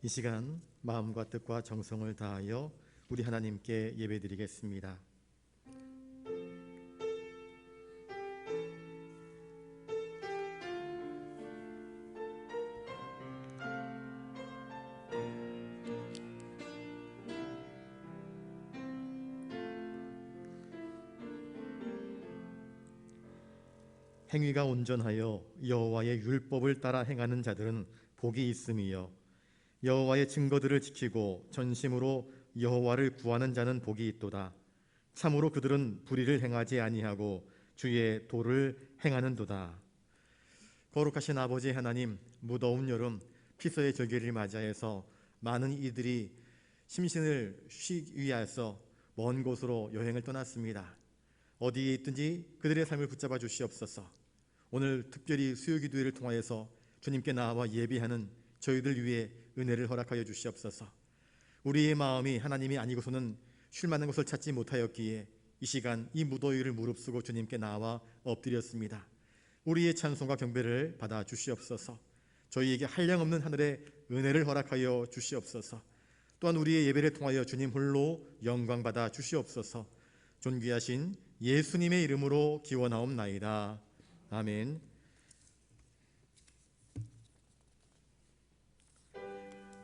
이 시간 마음과 뜻과 정성을 다하여 우리 하나님께 예배드리겠습니다. 행위가 온전하여 여호와의 율법을 따라 행하는 자들은 복이 있음이요 여호와의 증거들을 지키고 전심으로 여호와를 구하는 자는 복이 있도다. 참으로 그들은 불의를 행하지 아니하고 주의 도를 행하는도다. 거룩하신 아버지 하나님, 무더운 여름 피서의 절기를 맞이해서 많은 이들이 심신을 쉬기 위해서 먼 곳으로 여행을 떠났습니다. 어디에 있든지 그들의 삶을 붙잡아 주시옵소서. 오늘 특별히 수요기도회를 통하여서 주님께 나와 예배하는 저희들 위해 은혜를 허락하여 주시옵소서. 우리의 마음이 하나님이 아니고서는 쉴 만한 것을 찾지 못하였기에 이 시간 이 무더위를 무릅쓰고 주님께 나와 엎드렸습니다. 우리의 찬송과 경배를 받아 주시옵소서. 저희에게 한량없는 하늘의 은혜를 허락하여 주시옵소서. 또한 우리의 예배를 통하여 주님 홀로 영광 받아 주시옵소서. 존귀하신 예수님의 이름으로 기원하옵나이다. 아멘.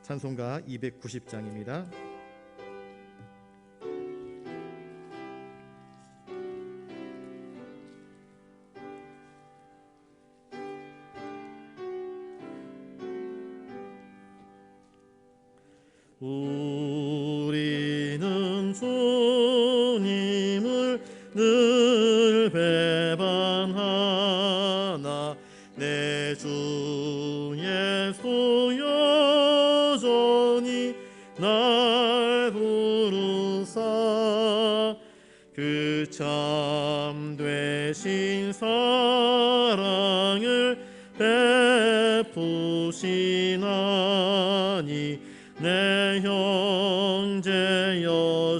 찬송가 290장입니다. 우리는 주님을 늘 배반하나 내 주 예수 여전히 날 부르사 그 참되신 사랑을 베푸시나니 내 형제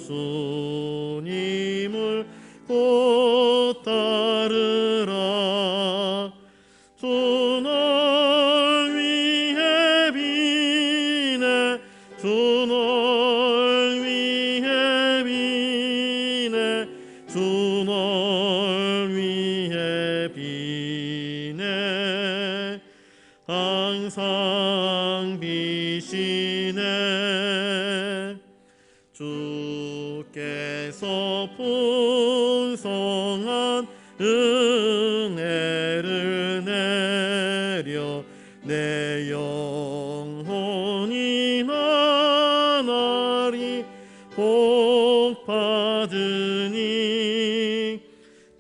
여수님을 곧 따르라. 주 널 위해 비네 주 널 위해 비네 주 널 위해 비네 항상 비시네. 주께서 풍성한 은혜를 내려 내 영혼이 나날이 복 받으니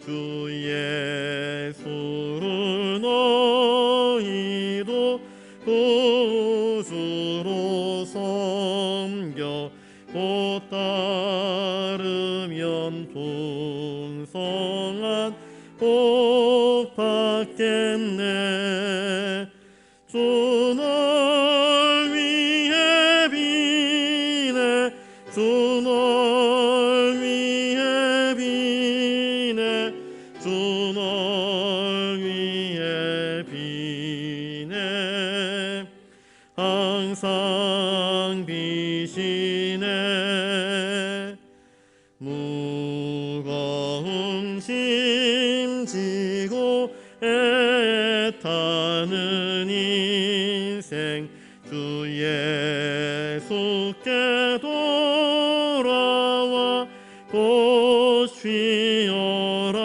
주 예수를 너희도 구주로 섬겨 곧 따르면 풍성한 복 받겠네. 주 널 위해 비네 주 널 위해 비네 주 널 위해 비네 항상 비시네. 무거운 짐 지고 애타는 인생 주 예수께 돌아와 곧 쉬어라.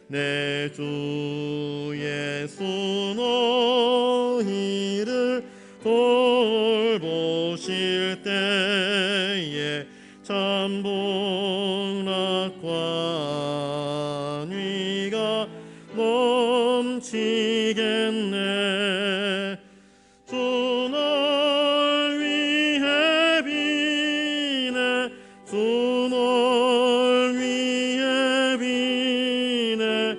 내 주 예수 너희를 돌보실 때에 참 복락과 안위가 넘치겠네. 주 널 위해 비네 주 널 위해 비네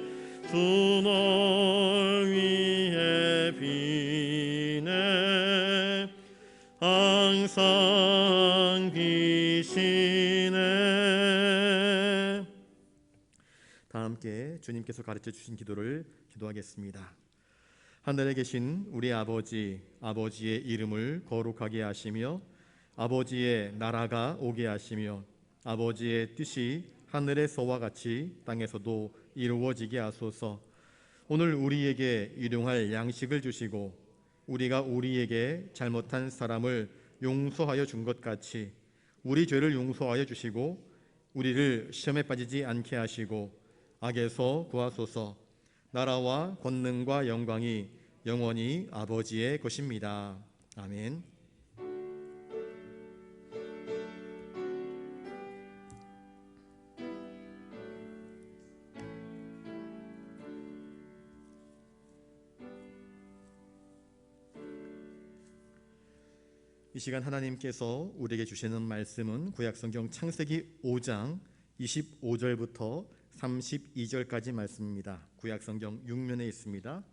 주 널 위해 비네 항상 비시네. 다 함께 주님께서 가르쳐 주신 기도를 기도하겠습니다. 하늘에 계신 우리 아버지, 아버지의 이름을 거룩하게 하시며 아버지의 나라가 오게 하시며 아버지의 뜻이 하늘에서와 같이 땅에서도 이루어지게 하소서. 오늘 우리에게 일용할 양식을 주시고 우리가 우리에게 잘못한 사람을 용서하여 준 것 같이 우리 죄를 용서하여 주시고 우리를 시험에 빠지지 않게 하시고 악에서 구하소서. 나라와 권능과 영광이 영원히 아버지의 것입니다. 아멘. 이 시간 하나님께서 우리에게 주시는 말씀은 구약성경 창세기 5장 25절부터 32절까지 말씀입니다. 구약성경 6면에 있습니다.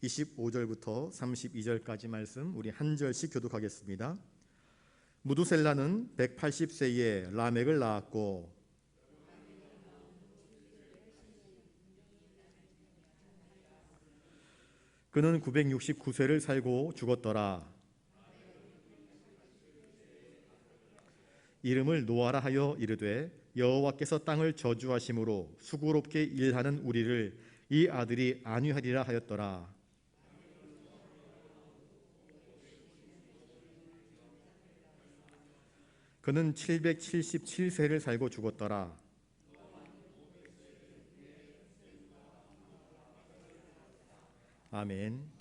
25절부터 32절까지 말씀 우리 한 절씩 교독하겠습니다. 무두셀라는 180세에 라멕을 낳았고 그는 969세를 살고 죽었더라. 이름을 노아라 하여 이르되 여호와께서 땅을 저주하심으로 수고롭게 일하는 우리를 이 아들이 안위하리라 하였더라. 그는 777세를 살고 죽었더라. 아멘.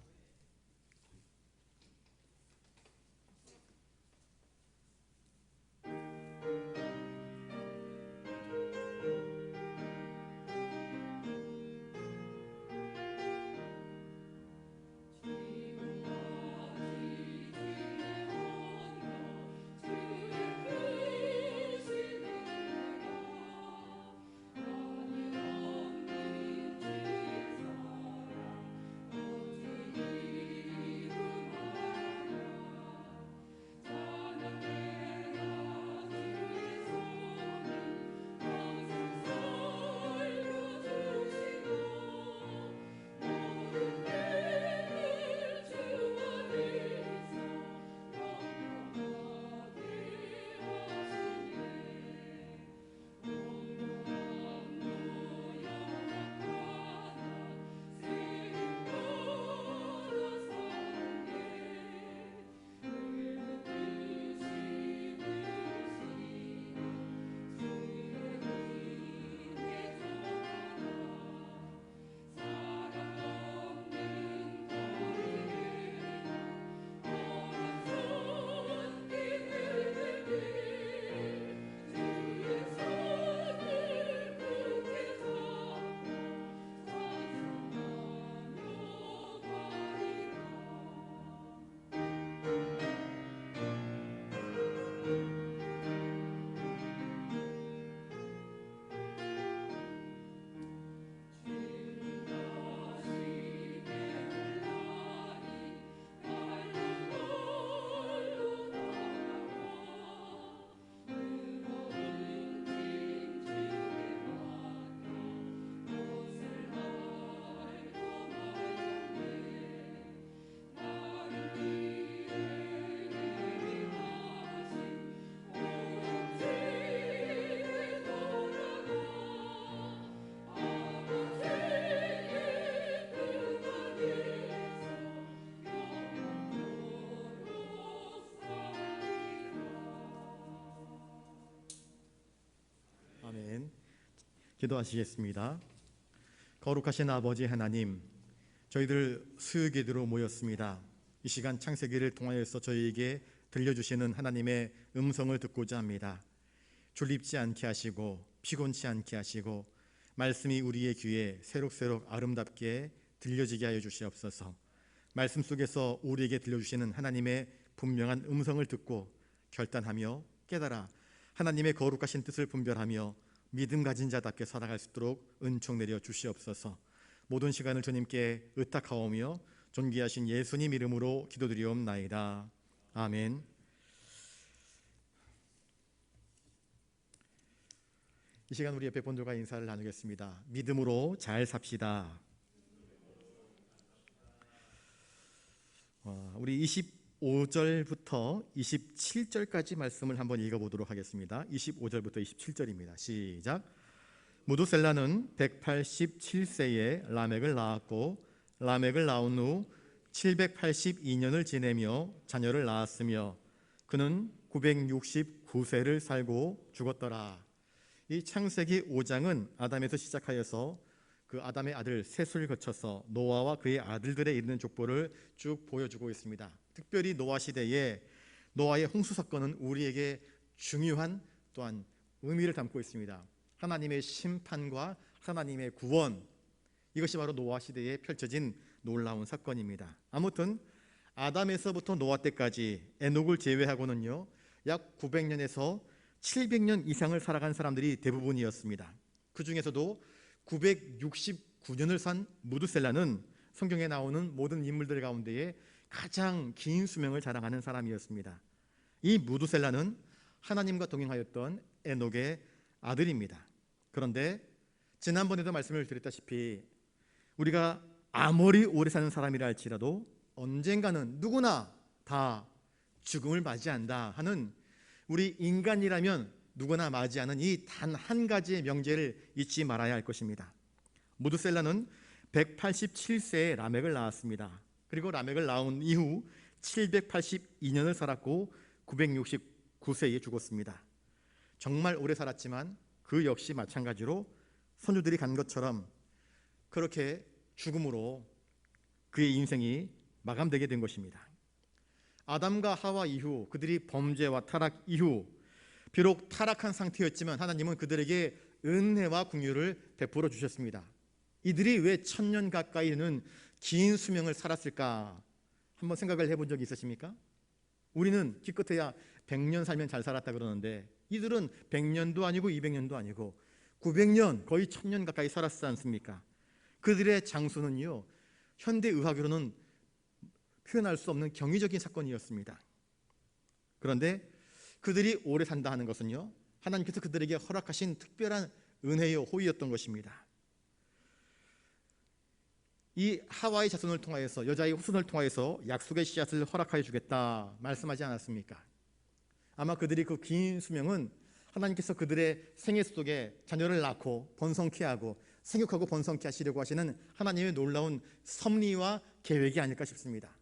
아멘. 기도하시겠습니다. 거룩하신 아버지 하나님, 저희들 수요기도로 모였습니다. 이 시간 창세기를 통하여서 저희에게 들려주시는 하나님의 음성을 듣고자 합니다. 졸립지 않게 하시고 피곤치 않게 하시고 말씀이 우리의 귀에 새록새록 아름답게 들려지게 하여 주시옵소서. 말씀 속에서 우리에게 들려주시는 하나님의 분명한 음성을 듣고 결단하며 깨달아 하나님의 거룩하신 뜻을 분별하며 믿음 가진 자답게 살아갈 수 있도록 은총 내려 주시옵소서. 모든 시간을 주님께 의탁하오며 존귀하신 예수님 이름으로 기도드리옵나이다. 아멘. 이 시간 우리 옆에 분들과 인사를 나누겠습니다. 믿음으로 잘 삽시다. 우리 25절부터 27절까지 말씀을 한번 읽어보도록 하겠습니다. 25절부터 27절입니다. 시작. 무두셀라는 187세에 라멕을 낳았고 라멕을 낳은 후 782년을 지내며 자녀를 낳았으며 그는 969세를 살고 죽었더라. 이 창세기 5장은 아담에서 시작하여서 그 아담의 아들 셋을 거쳐서 노아와 그의 아들들에 이르는 족보를 쭉 보여주고 있습니다. 특별히 노아 시대에 노아의 홍수 사건은 우리에게 중요한 또한 의미를 담고 있습니다. 하나님의 심판과 하나님의 구원, 이것이 바로 노아 시대에 펼쳐진 놀라운 사건입니다. 아무튼 아담에서부터 노아 때까지 에녹을 제외하고는요 약 900년에서 700년 이상을 살아간 사람들이 대부분이었습니다. 그 중에서도 969년을 산 무두셀라는 성경에 나오는 모든 인물들 가운데에 가장 긴 수명을 자랑하는 사람이었습니다. 이 무두셀라는 하나님과 동행하였던 에녹의 아들입니다. 그런데 지난번에도 말씀을 드렸다시피 우리가 아무리 오래 사는 사람이라 할지라도 언젠가는 누구나 다 죽음을 맞이한다 하는, 우리 인간이라면 누구나 맞이하는 이 단 한 가지의 명제를 잊지 말아야 할 것입니다. 무두셀라는 187세에 라멕을 낳았습니다. 그리고 라멕을 낳은 이후 782년을 살았고 969세에 죽었습니다. 정말 오래 살았지만 그 역시 마찬가지로 선조들이 간 것처럼 그렇게 죽음으로 그의 인생이 마감되게 된 것입니다. 아담과 하와 이후, 그들이 범죄와 타락 이후 비록 타락한 상태였지만 하나님은 그들에게 은혜와 긍휼을 베풀어 주셨습니다. 이들이 왜 1000년 가까이는 긴 수명을 살았을까 한번 생각을 해본 적이 있으십니까? 우리는 기껏해야 100년 살면 잘 살았다 그러는데 이들은 100년도 아니고 200년도 아니고 900년, 거의 1000년 가까이 살았지 않습니까? 그들의 장수는요 현대의학으로는 표현할 수 없는 경이적인 사건이었습니다. 그런데 그들이 오래 산다 하는 것은요 하나님께서 그들에게 허락하신 특별한 은혜요 호의였던 것입니다. 이 하와의 자손을 통하여서, 여자의 후손을 통하여서 약속의 씨앗을 허락하여 주겠다 말씀하지 않았습니까? 아마 그들이 그 긴 수명은 하나님께서 그들의 생애 속에 자녀를 낳고 번성케 하고 생육하고 번성케 하시려고 하시는 하나님의 놀라운 섭리와 계획이 아닐까 싶습니다.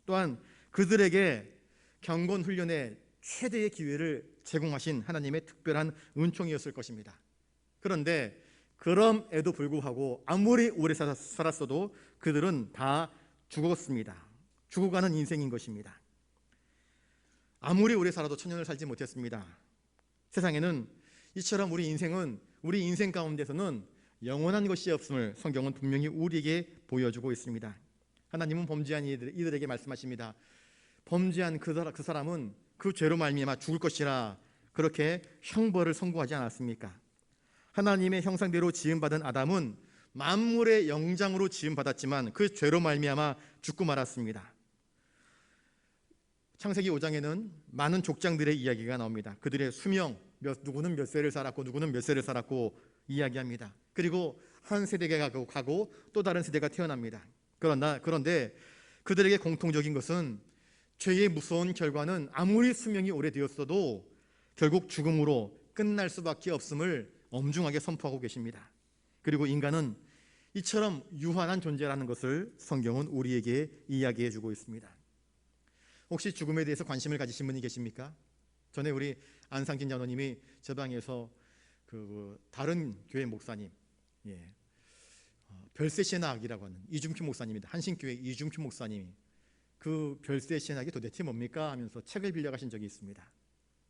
또한 그들에게 경건 훈련의 최대의 기회를 제공하신 하나님의 특별한 은총이었을 것입니다. 그런데 그럼에도 불구하고 아무리 오래 살았어도 그들은 다 죽었습니다. 죽어가는 인생인 것입니다. 아무리 오래 살아도 1000년을 살지 못했습니다. 세상에는 이처럼 우리 인생 가운데서는 영원한 것이 없음을 성경은 분명히 우리에게 보여주고 있습니다. 하나님은 범죄한 이들에게 말씀하십니다. 범죄한 그 사람은 그 죄로 말미암아 죽을 것이라 그렇게 형벌을 선고하지 않았습니까? 하나님의 형상대로 지음받은 아담은 만물의 영장으로 지음받았지만 그 죄로 말미암아 죽고 말았습니다. 창세기 5장에는 많은 족장들의 이야기가 나옵니다. 그들의 수명, 누구는 몇 세를 살았고 누구는 몇 세를 살았고 이야기합니다. 그리고 한 세대가 가고 또 다른 세대가 태어납니다. 그런데 그들에게 공통적인 것은 죄의 무서운 결과는 아무리 수명이 오래되었어도 결국 죽음으로 끝날 수밖에 없음을 엄중하게 선포하고 계십니다. 그리고 인간은 이처럼 유한한 존재라는 것을 성경은 우리에게 이야기해 주고 있습니다. 혹시 죽음에 대해서 관심을 가지신 분이 계십니까? 전에 우리 안상진 장로님이 저 방에서 다른 교회 목사님, 별세신학이라고 하는 이중표 목사님입니다. 한신교회 이중표 목사님이 그 별세신학이 도대체 뭡니까 하면서 책을 빌려가신 적이 있습니다.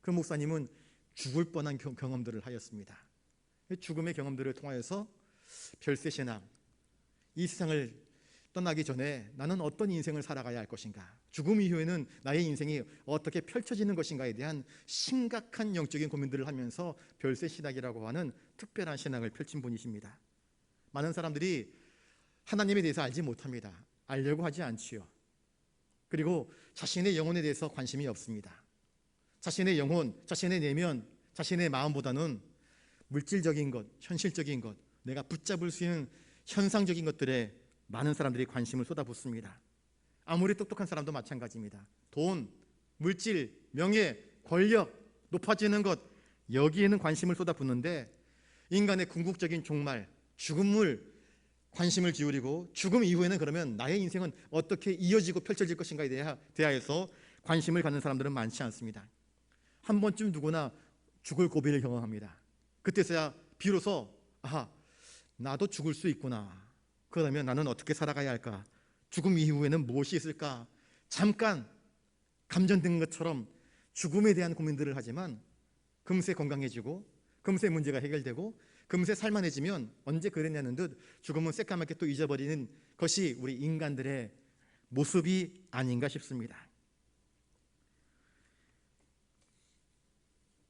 그 목사님은 죽을 뻔한 경험들을 하였습니다. 죽음의 경험들을 통하여서 별세신학, 이 세상을 떠나기 전에 나는 어떤 인생을 살아가야 할 것인가, 죽음 이후에는 나의 인생이 어떻게 펼쳐지는 것인가에 대한 심각한 영적인 고민들을 하면서 별세신학이라고 하는 특별한 신학을 펼친 분이십니다. 많은 사람들이 하나님에 대해서 알지 못합니다. 알려고 하지 않지요. 그리고 자신의 영혼에 대해서 관심이 없습니다. 자신의 영혼, 자신의 내면, 자신의 마음보다는 물질적인 것, 현실적인 것, 내가 붙잡을 수 있는 현상적인 것들에 많은 사람들이 관심을 쏟아붓습니다. 아무리 똑똑한 사람도 마찬가지입니다. 돈, 물질, 명예, 권력, 높아지는 것, 여기에는 관심을 쏟아붓는데 인간의 궁극적인 종말, 죽음을 관심을 기울이고 죽음 이후에는 그러면 나의 인생은 어떻게 이어지고 펼쳐질 것인가에 대하여서 관심을 갖는 사람들은 많지 않습니다. 한 번쯤 누구나 죽을 고비를 경험합니다. 그때서야 비로소 나도 죽을 수 있구나. 그러면 나는 어떻게 살아가야 할까? 죽음 이후에는 무엇이 있을까? 잠깐 감전된 것처럼 죽음에 대한 고민들을 하지만 금세 건강해지고 금세 문제가 해결되고 금세 살만해지면 언제 그랬냐는 듯 죽음은 새까맣게 또 잊어버리는 것이 우리 인간들의 모습이 아닌가 싶습니다.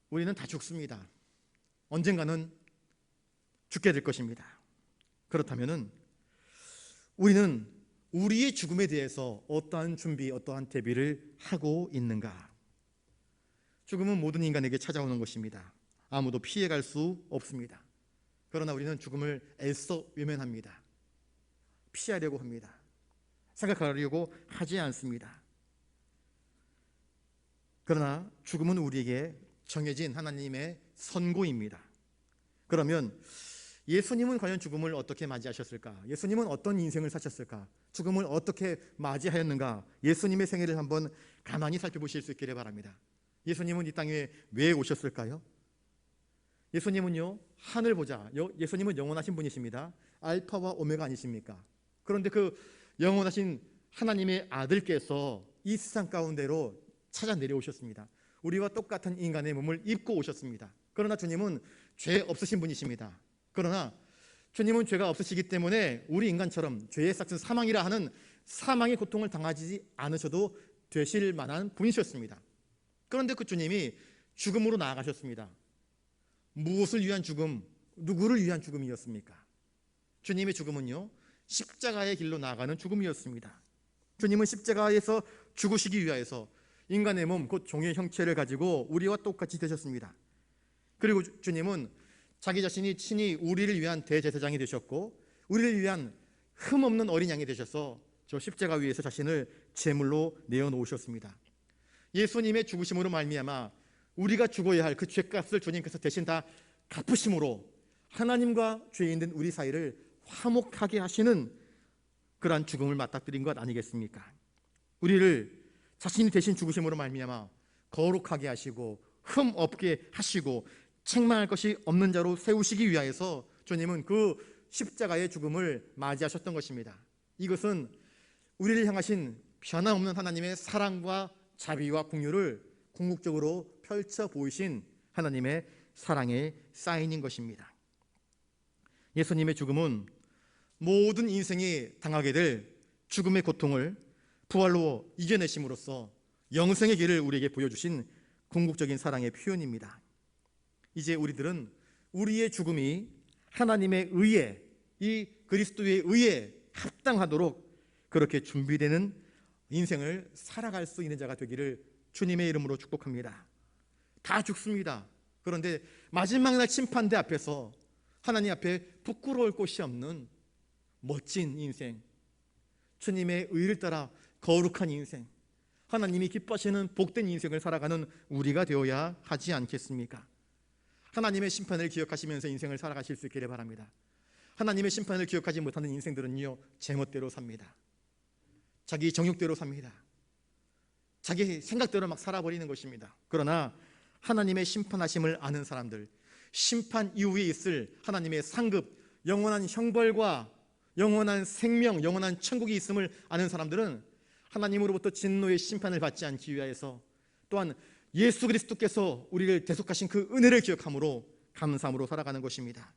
우리는 다 죽습니다. 언젠가는 죽게 될 것입니다. 그렇다면 우리는 우리의 죽음에 대해서 어떠한 준비, 어떠한 대비를 하고 있는가? 죽음은 모든 인간에게 찾아오는 것입니다. 아무도 피해갈 수 없습니다. 그러나 우리는 죽음을 애써 외면합니다. 피하려고 합니다. 생각하려고 하지 않습니다. 그러나 죽음은 우리에게 정해진 하나님의 선고입니다. 그러면 예수님은 과연 죽음을 어떻게 맞이하셨을까? 예수님은 어떤 인생을 사셨을까? 죽음을 어떻게 맞이하였는가? 예수님의 생애를 한번 가만히 살펴보실 수 있기를 바랍니다. 예수님은 이 땅에 왜 오셨을까요? 예수님은요, 하늘 보자. 예수님은 영원하신 분이십니다. 알파와 오메가 아니십니까? 그런데 그 영원하신 하나님의 아들께서 이 세상 가운데로 찾아 내려오셨습니다. 우리와 똑같은 인간의 몸을 입고 오셨습니다. 그러나 주님은 죄 없으신 분이십니다. 그러나 주님은 죄가 없으시기 때문에 우리 인간처럼 죄의 삭은 사망이라 하는 사망의 고통을 당하지 않으셔도 되실 만한 분이셨습니다. 그런데 그 주님이 죽음으로 나아가셨습니다. 무엇을 위한 죽음, 누구를 위한 죽음이었습니까? 주님의 죽음은요, 십자가의 길로 나아가는 죽음이었습니다. 주님은 십자가에서 죽으시기 위하여서 인간의 몸, 곧 종의 형체를 가지고 우리와 똑같이 되셨습니다. 그리고 주님은 자기 자신이 친히 우리를 위한 대제사장이 되셨고 우리를 위한 흠없는 어린 양이 되셔서 저 십자가 위에서 자신을 제물로 내어놓으셨습니다. 예수님의 죽으심으로 말미암아 우리가 죽어야 할 그 죄값을 주님께서 대신 다 갚으심으로 하나님과 죄인된 우리 사이를 화목하게 하시는 그러한 죽음을 맞닥뜨린 것 아니겠습니까? 우리를 자신이 대신 죽으심으로 말미암아 거룩하게 하시고 흠 없게 하시고 책망할 것이 없는 자로 세우시기 위하여서 주님은 그 십자가의 죽음을 맞이하셨던 것입니다. 이것은 우리를 향하신 변함없는 하나님의 사랑과 자비와 긍휼을 궁극적으로 펼쳐 보이신 하나님의 사랑의 사인인 것입니다. 예수님의 죽음은 모든 인생이 당하게 될 죽음의 고통을 부활로 이겨내심으로써 영생의 길을 우리에게 보여주신 궁극적인 사랑의 표현입니다. 이제 우리들은 우리의 죽음이 하나님의 의에, 이 그리스도의 의에 합당하도록 그렇게 준비되는 인생을 살아갈 수 있는 자가 되기를 주님의 이름으로 축복합니다. 다 죽습니다. 그런데 마지막 날 심판대 앞에서 하나님 앞에 부끄러울 곳이 없는 멋진 인생, 주님의 의를 따라 거룩한 인생, 하나님이 기뻐하시는 복된 인생을 살아가는 우리가 되어야 하지 않겠습니까? 하나님의 심판을 기억하시면서 인생을 살아가실 수 있기를 바랍니다. 하나님의 심판을 기억하지 못하는 인생들은요, 제멋대로 삽니다. 자기 정욕대로 삽니다. 자기 생각대로 막 살아버리는 것입니다. 그러나 하나님의 심판하심을 아는 사람들, 심판 이후에 있을 하나님의 상급, 영원한 형벌과 영원한 생명, 영원한 천국이 있음을 아는 사람들은 하나님으로부터 진노의 심판을 받지 않기 위하여서 또한 예수 그리스도께서 우리를 대속하신 그 은혜를 기억함으로 감사함으로 살아가는 것입니다.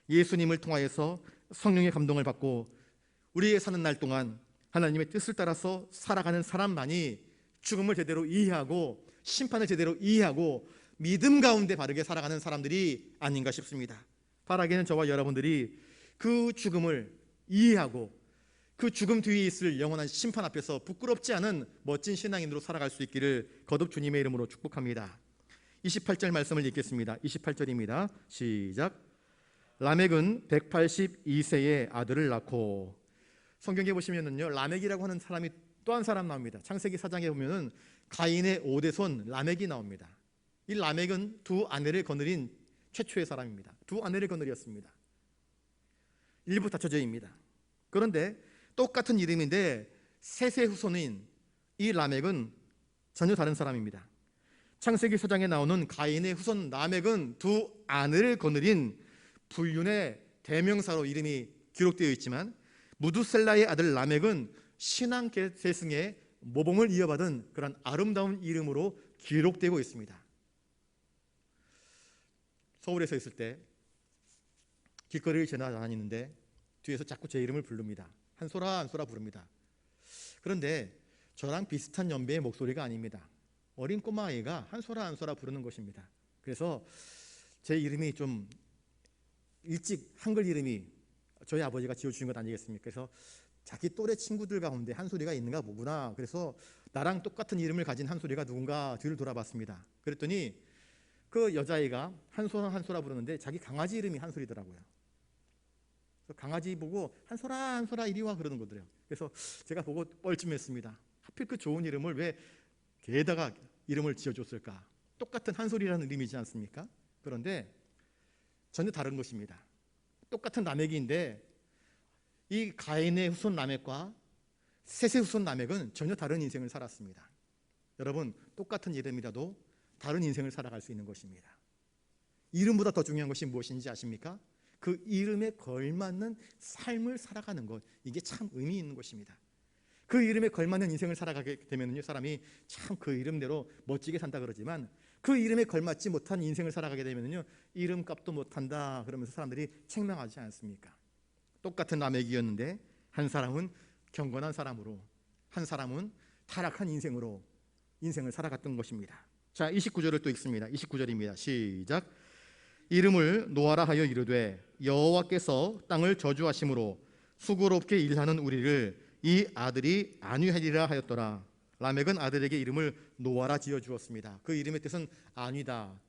예수님을 통하여서 성령의 감동을 받고 우리의 사는 날 동안 하나님의 뜻을 따라서 살아가는 사람만이 죽음을 제대로 이해하고 심판을 제대로 이해하고 믿음 가운데 바르게 살아가는 사람들이 아닌가 싶습니다. 바라기는 저와 여러분들이 그 죽음을 이해하고 그 죽음 뒤에 있을 영원한 심판 앞에서 부끄럽지 않은 멋진 신앙인으로 살아갈 수 있기를 거듭 주님의 이름으로 축복합니다. 28절 말씀을 읽겠습니다. 28절입니다. 시작. 라멕은 182세의 아들을 낳고 성경에 보시면은요, 라멕이라고 하는 사람이 또 한 사람 나옵니다. 창세기 4장에 보면은 가인의 5대손 라멕이 나옵니다. 이 라멕은 두 아내를 거느린 최초의 사람입니다. 두 아내를 거느렸습니다. 일부 다처제입니다. 그런데 똑같은 이름인데 셋의 후손인 이 라멕은 전혀 다른 사람입니다. 창세기 4장에 나오는 가인의 후손 라멕은 두 아내를 거느린 불륜의 대명사로 이름이 기록되어 있지만, 무두셀라의 아들 라멕은 신앙 계승의 모범을 이어받은 그런 아름다운 이름으로 기록되고 있습니다. 서울에서 있을 때 길거리를 지나다니는데 뒤에서 자꾸 제 이름을 부릅니다. 한솔아, 한솔아 부릅니다. 그런데 저랑 비슷한 연배의 목소리가 아닙니다. 어린 꼬마아이가 한솔아, 한솔아 부르는 것입니다. 그래서 제 이름이 좀 일찍 한글 이름이 저희 아버지가 지어주신 것 아니겠습니까? 그래서 자기 또래 친구들 가운데 한솔이가 있는가 보구나. 그래서 나랑 똑같은 이름을 가진 한솔이가 누군가 뒤를 돌아봤습니다. 그랬더니 그 여자아이가 한솔아, 한솔아 부르는데 자기 강아지 이름이 한솔이더라고요. 그래서 강아지 보고 한솔아, 한솔아 이리 와 그러는 거더래요. 그래서 제가 보고 뻘쭘했습니다. 하필 그 좋은 이름을 왜 개에다가 이름을 지어줬을까? 똑같은 한솔이라는 이름이지 않습니까? 그런데 전혀 다른 것입니다. 똑같은 라멕인데 이 가인의 후손 라멕과 셋의 후손 라멕은 전혀 다른 인생을 살았습니다. 여러분, 똑같은 이름이라도 다른 인생을 살아갈 수 있는 것입니다. 이름보다 더 중요한 것이 무엇인지 아십니까? 그 이름에 걸맞는 삶을 살아가는 것, 이게 참 의미 있는 것입니다. 그 이름에 걸맞는 인생을 살아가게 되면요, 사람이 참 그 이름대로 멋지게 산다 그러지만, 그 이름에 걸맞지 못한 인생을 살아가게 되면요, 이름값도 못한다 그러면서 사람들이 책망하지 않습니까? 똑같은 라멕이었는데 한 사람은 경건한 사람으로, 한 사람은 타락한 인생으로 인생을 살아갔던 것입니다. 자, 29절을 또 읽습니다. 29절입니다. 시작. 이름을 노아라 하여 이르되 여호와께서 땅을 저주하심으로 수고롭게 일하는 우리를 이 아들이 안위하리라 하였더라. 라멕은 아들에게 이름을 노아라 지어 주었습니다. 그 이름의 뜻은 안위다,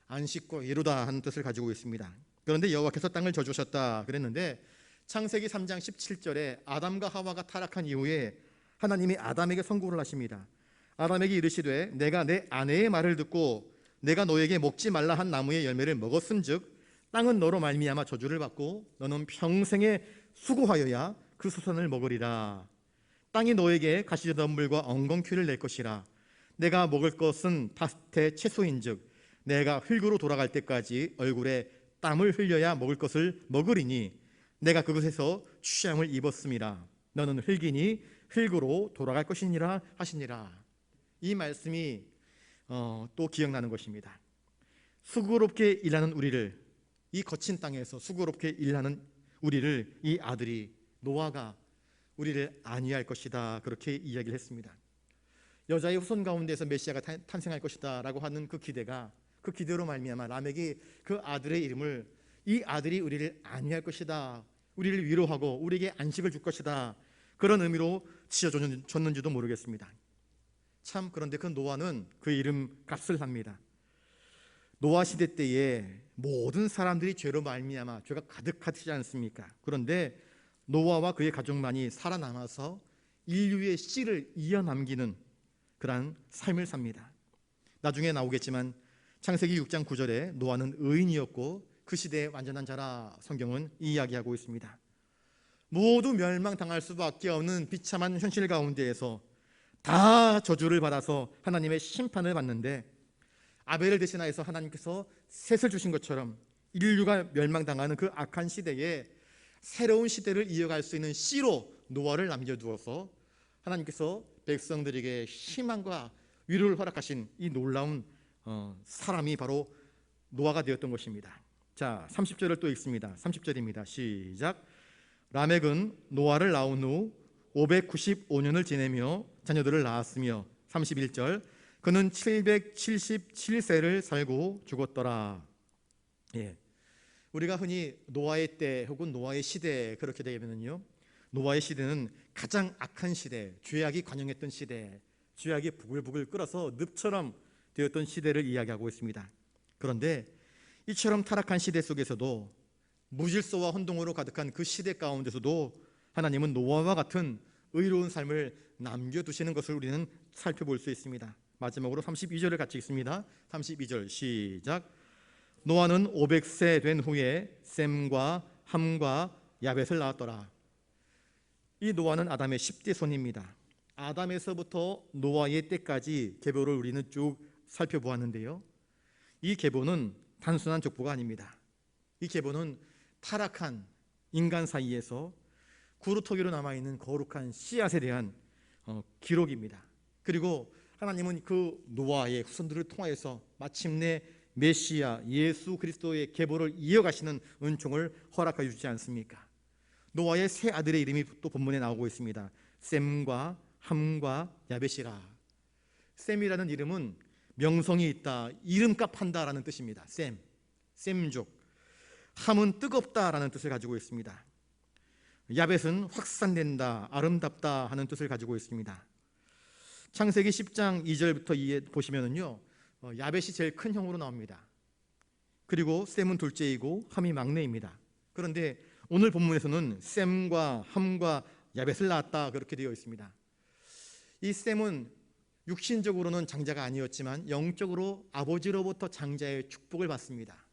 안식과 위로다 하는 뜻을 가지고 있습니다. 그런데 여호와께서 땅을 저주하셨다 그랬는데, 창세기 3장 17절에 아담과 하와가 타락한 이후에 하나님이 아담에게 선고를 하십니다. 아담에게 이르시되 내가 내 아내의 말을 듣고 내가 너에게 먹지 말라 한 나무의 열매를 먹었은즉 땅은 너로 말미암아 저주를 받고 너는 평생에 수고하여야 그 수산을 먹으리라. 땅이 너에게 가시덤불과 엉겅퀴를 낼 것이라. 내가 먹을 것은 밭의 채소인즉 내가 흙으로 돌아갈 때까지 얼굴에 땀을 흘려야 먹을 것을 먹으리니 내가 그것에서 취함을 입었음이라. 너는 흙이니 흙으로 돌아갈 것이니라 하시니라. 이 말씀이 또 기억나는 것입니다. 수고롭게 일하는 우리를, 이 거친 땅에서 수고롭게 일하는 우리를 이 아들이 노아가 우리를 안위할 것이다 그렇게 이야기를 했습니다. 여자의 후손 가운데서 메시아가 탄생할 것이다 라고 하는 그 기대가, 그 기대로 말미암아 라멕이 그 아들의 이름을 이 아들이 우리를 안위할 것이다, 우리를 위로하고 우리에게 안식을 줄 것이다, 그런 의미로 지어줬는지도 모르겠습니다. 참, 그런데 그 노아는 그 이름 값을 합니다. 노아 시대 때에 모든 사람들이 죄로 말미암아 죄가 가득하지 않습니까? 그런데 노아와 그의 가족만이 살아남아서 인류의 씨를 이어남기는 그러한 삶을 삽니다. 나중에 나오겠지만 창세기 6장 9절에 노아는 의인이었고 그 시대의 완전한 자라 성경은 이야기하고 있습니다. 모두 멸망당할 수밖에 없는 비참한 현실 가운데에서 다 저주를 받아서 하나님의 심판을 받는데, 아벨을 대신하여서 하나님께서 셋을 주신 것처럼 인류가 멸망당하는 그 악한 시대에 새로운 시대를 이어갈 수 있는 씨로 노아를 남겨두어서 하나님께서 백성들에게 희망과 위로를 허락하신 이 놀라운 사람이 바로 노아가 되었던 것입니다. 자, 30절을 또 읽습니다. 30절입니다. 시작. 라멕은 노아를 낳은 후 595년을 지내며 자녀들을 낳았으며 31절 그는 777세를 살고 죽었더라. 예, 우리가 흔히 노아의 때 혹은 노아의 시대 그렇게 되면요, 노아의 시대는 가장 악한 시대, 죄악이 관영했던 시대, 죄악이 부글부글 끓어서 늪처럼 되었던 시대를 이야기하고 있습니다. 그런데 이처럼 타락한 시대 속에서도 무질서와 혼동으로 가득한 그 시대 가운데서도 하나님은 노아와 같은 의로운 삶을 남겨두시는 것을 우리는 살펴볼 수 있습니다. 마지막으로 32절을 같이 읽습니다. 32절 시작. 노아는 500세 된 후에 셈과 함과 야벳을 낳았더라. 이 노아는 아담의 10대 손입니다. 아담에서부터 노아의 때까지 계보를 우리는 쭉 살펴보았는데요, 이 계보는 단순한 족보가 아닙니다. 이 계보는 타락한 인간 사이에서 구루토기로 남아있는 거룩한 씨앗에 대한 기록입니다. 그리고 하나님은 그 노아의 후손들을 통하여서 마침내 메시아 예수 그리스도의 계보를 이어가시는 은총을 허락해 주지 않습니까? 노아의 세 아들의 이름이 또 본문에 나오고 있습니다. 셈과 함과 야벳이라. 셈이라는 이름은 명성이 있다, 이름값 한다라는 뜻입니다. 셈족. 함은 뜨겁다라는 뜻을 가지고 있습니다. 야벳은 확산된다, 아름답다 하는 뜻을 가지고 있습니다. 창세기 10장 2절부터 보시면은요, 야벳이 제일 큰 형으로 나옵니다. 그리고 셈은 둘째이고 함이 막내입니다. 그런데 오늘 본문에서는 셈과 함과 야벳을 낳았다 그렇게 되어 있습니다. 이 셈은 육신적으로는 장자가 아니었지만 영적으로 아버지로부터 장자의 축복을 받습니다.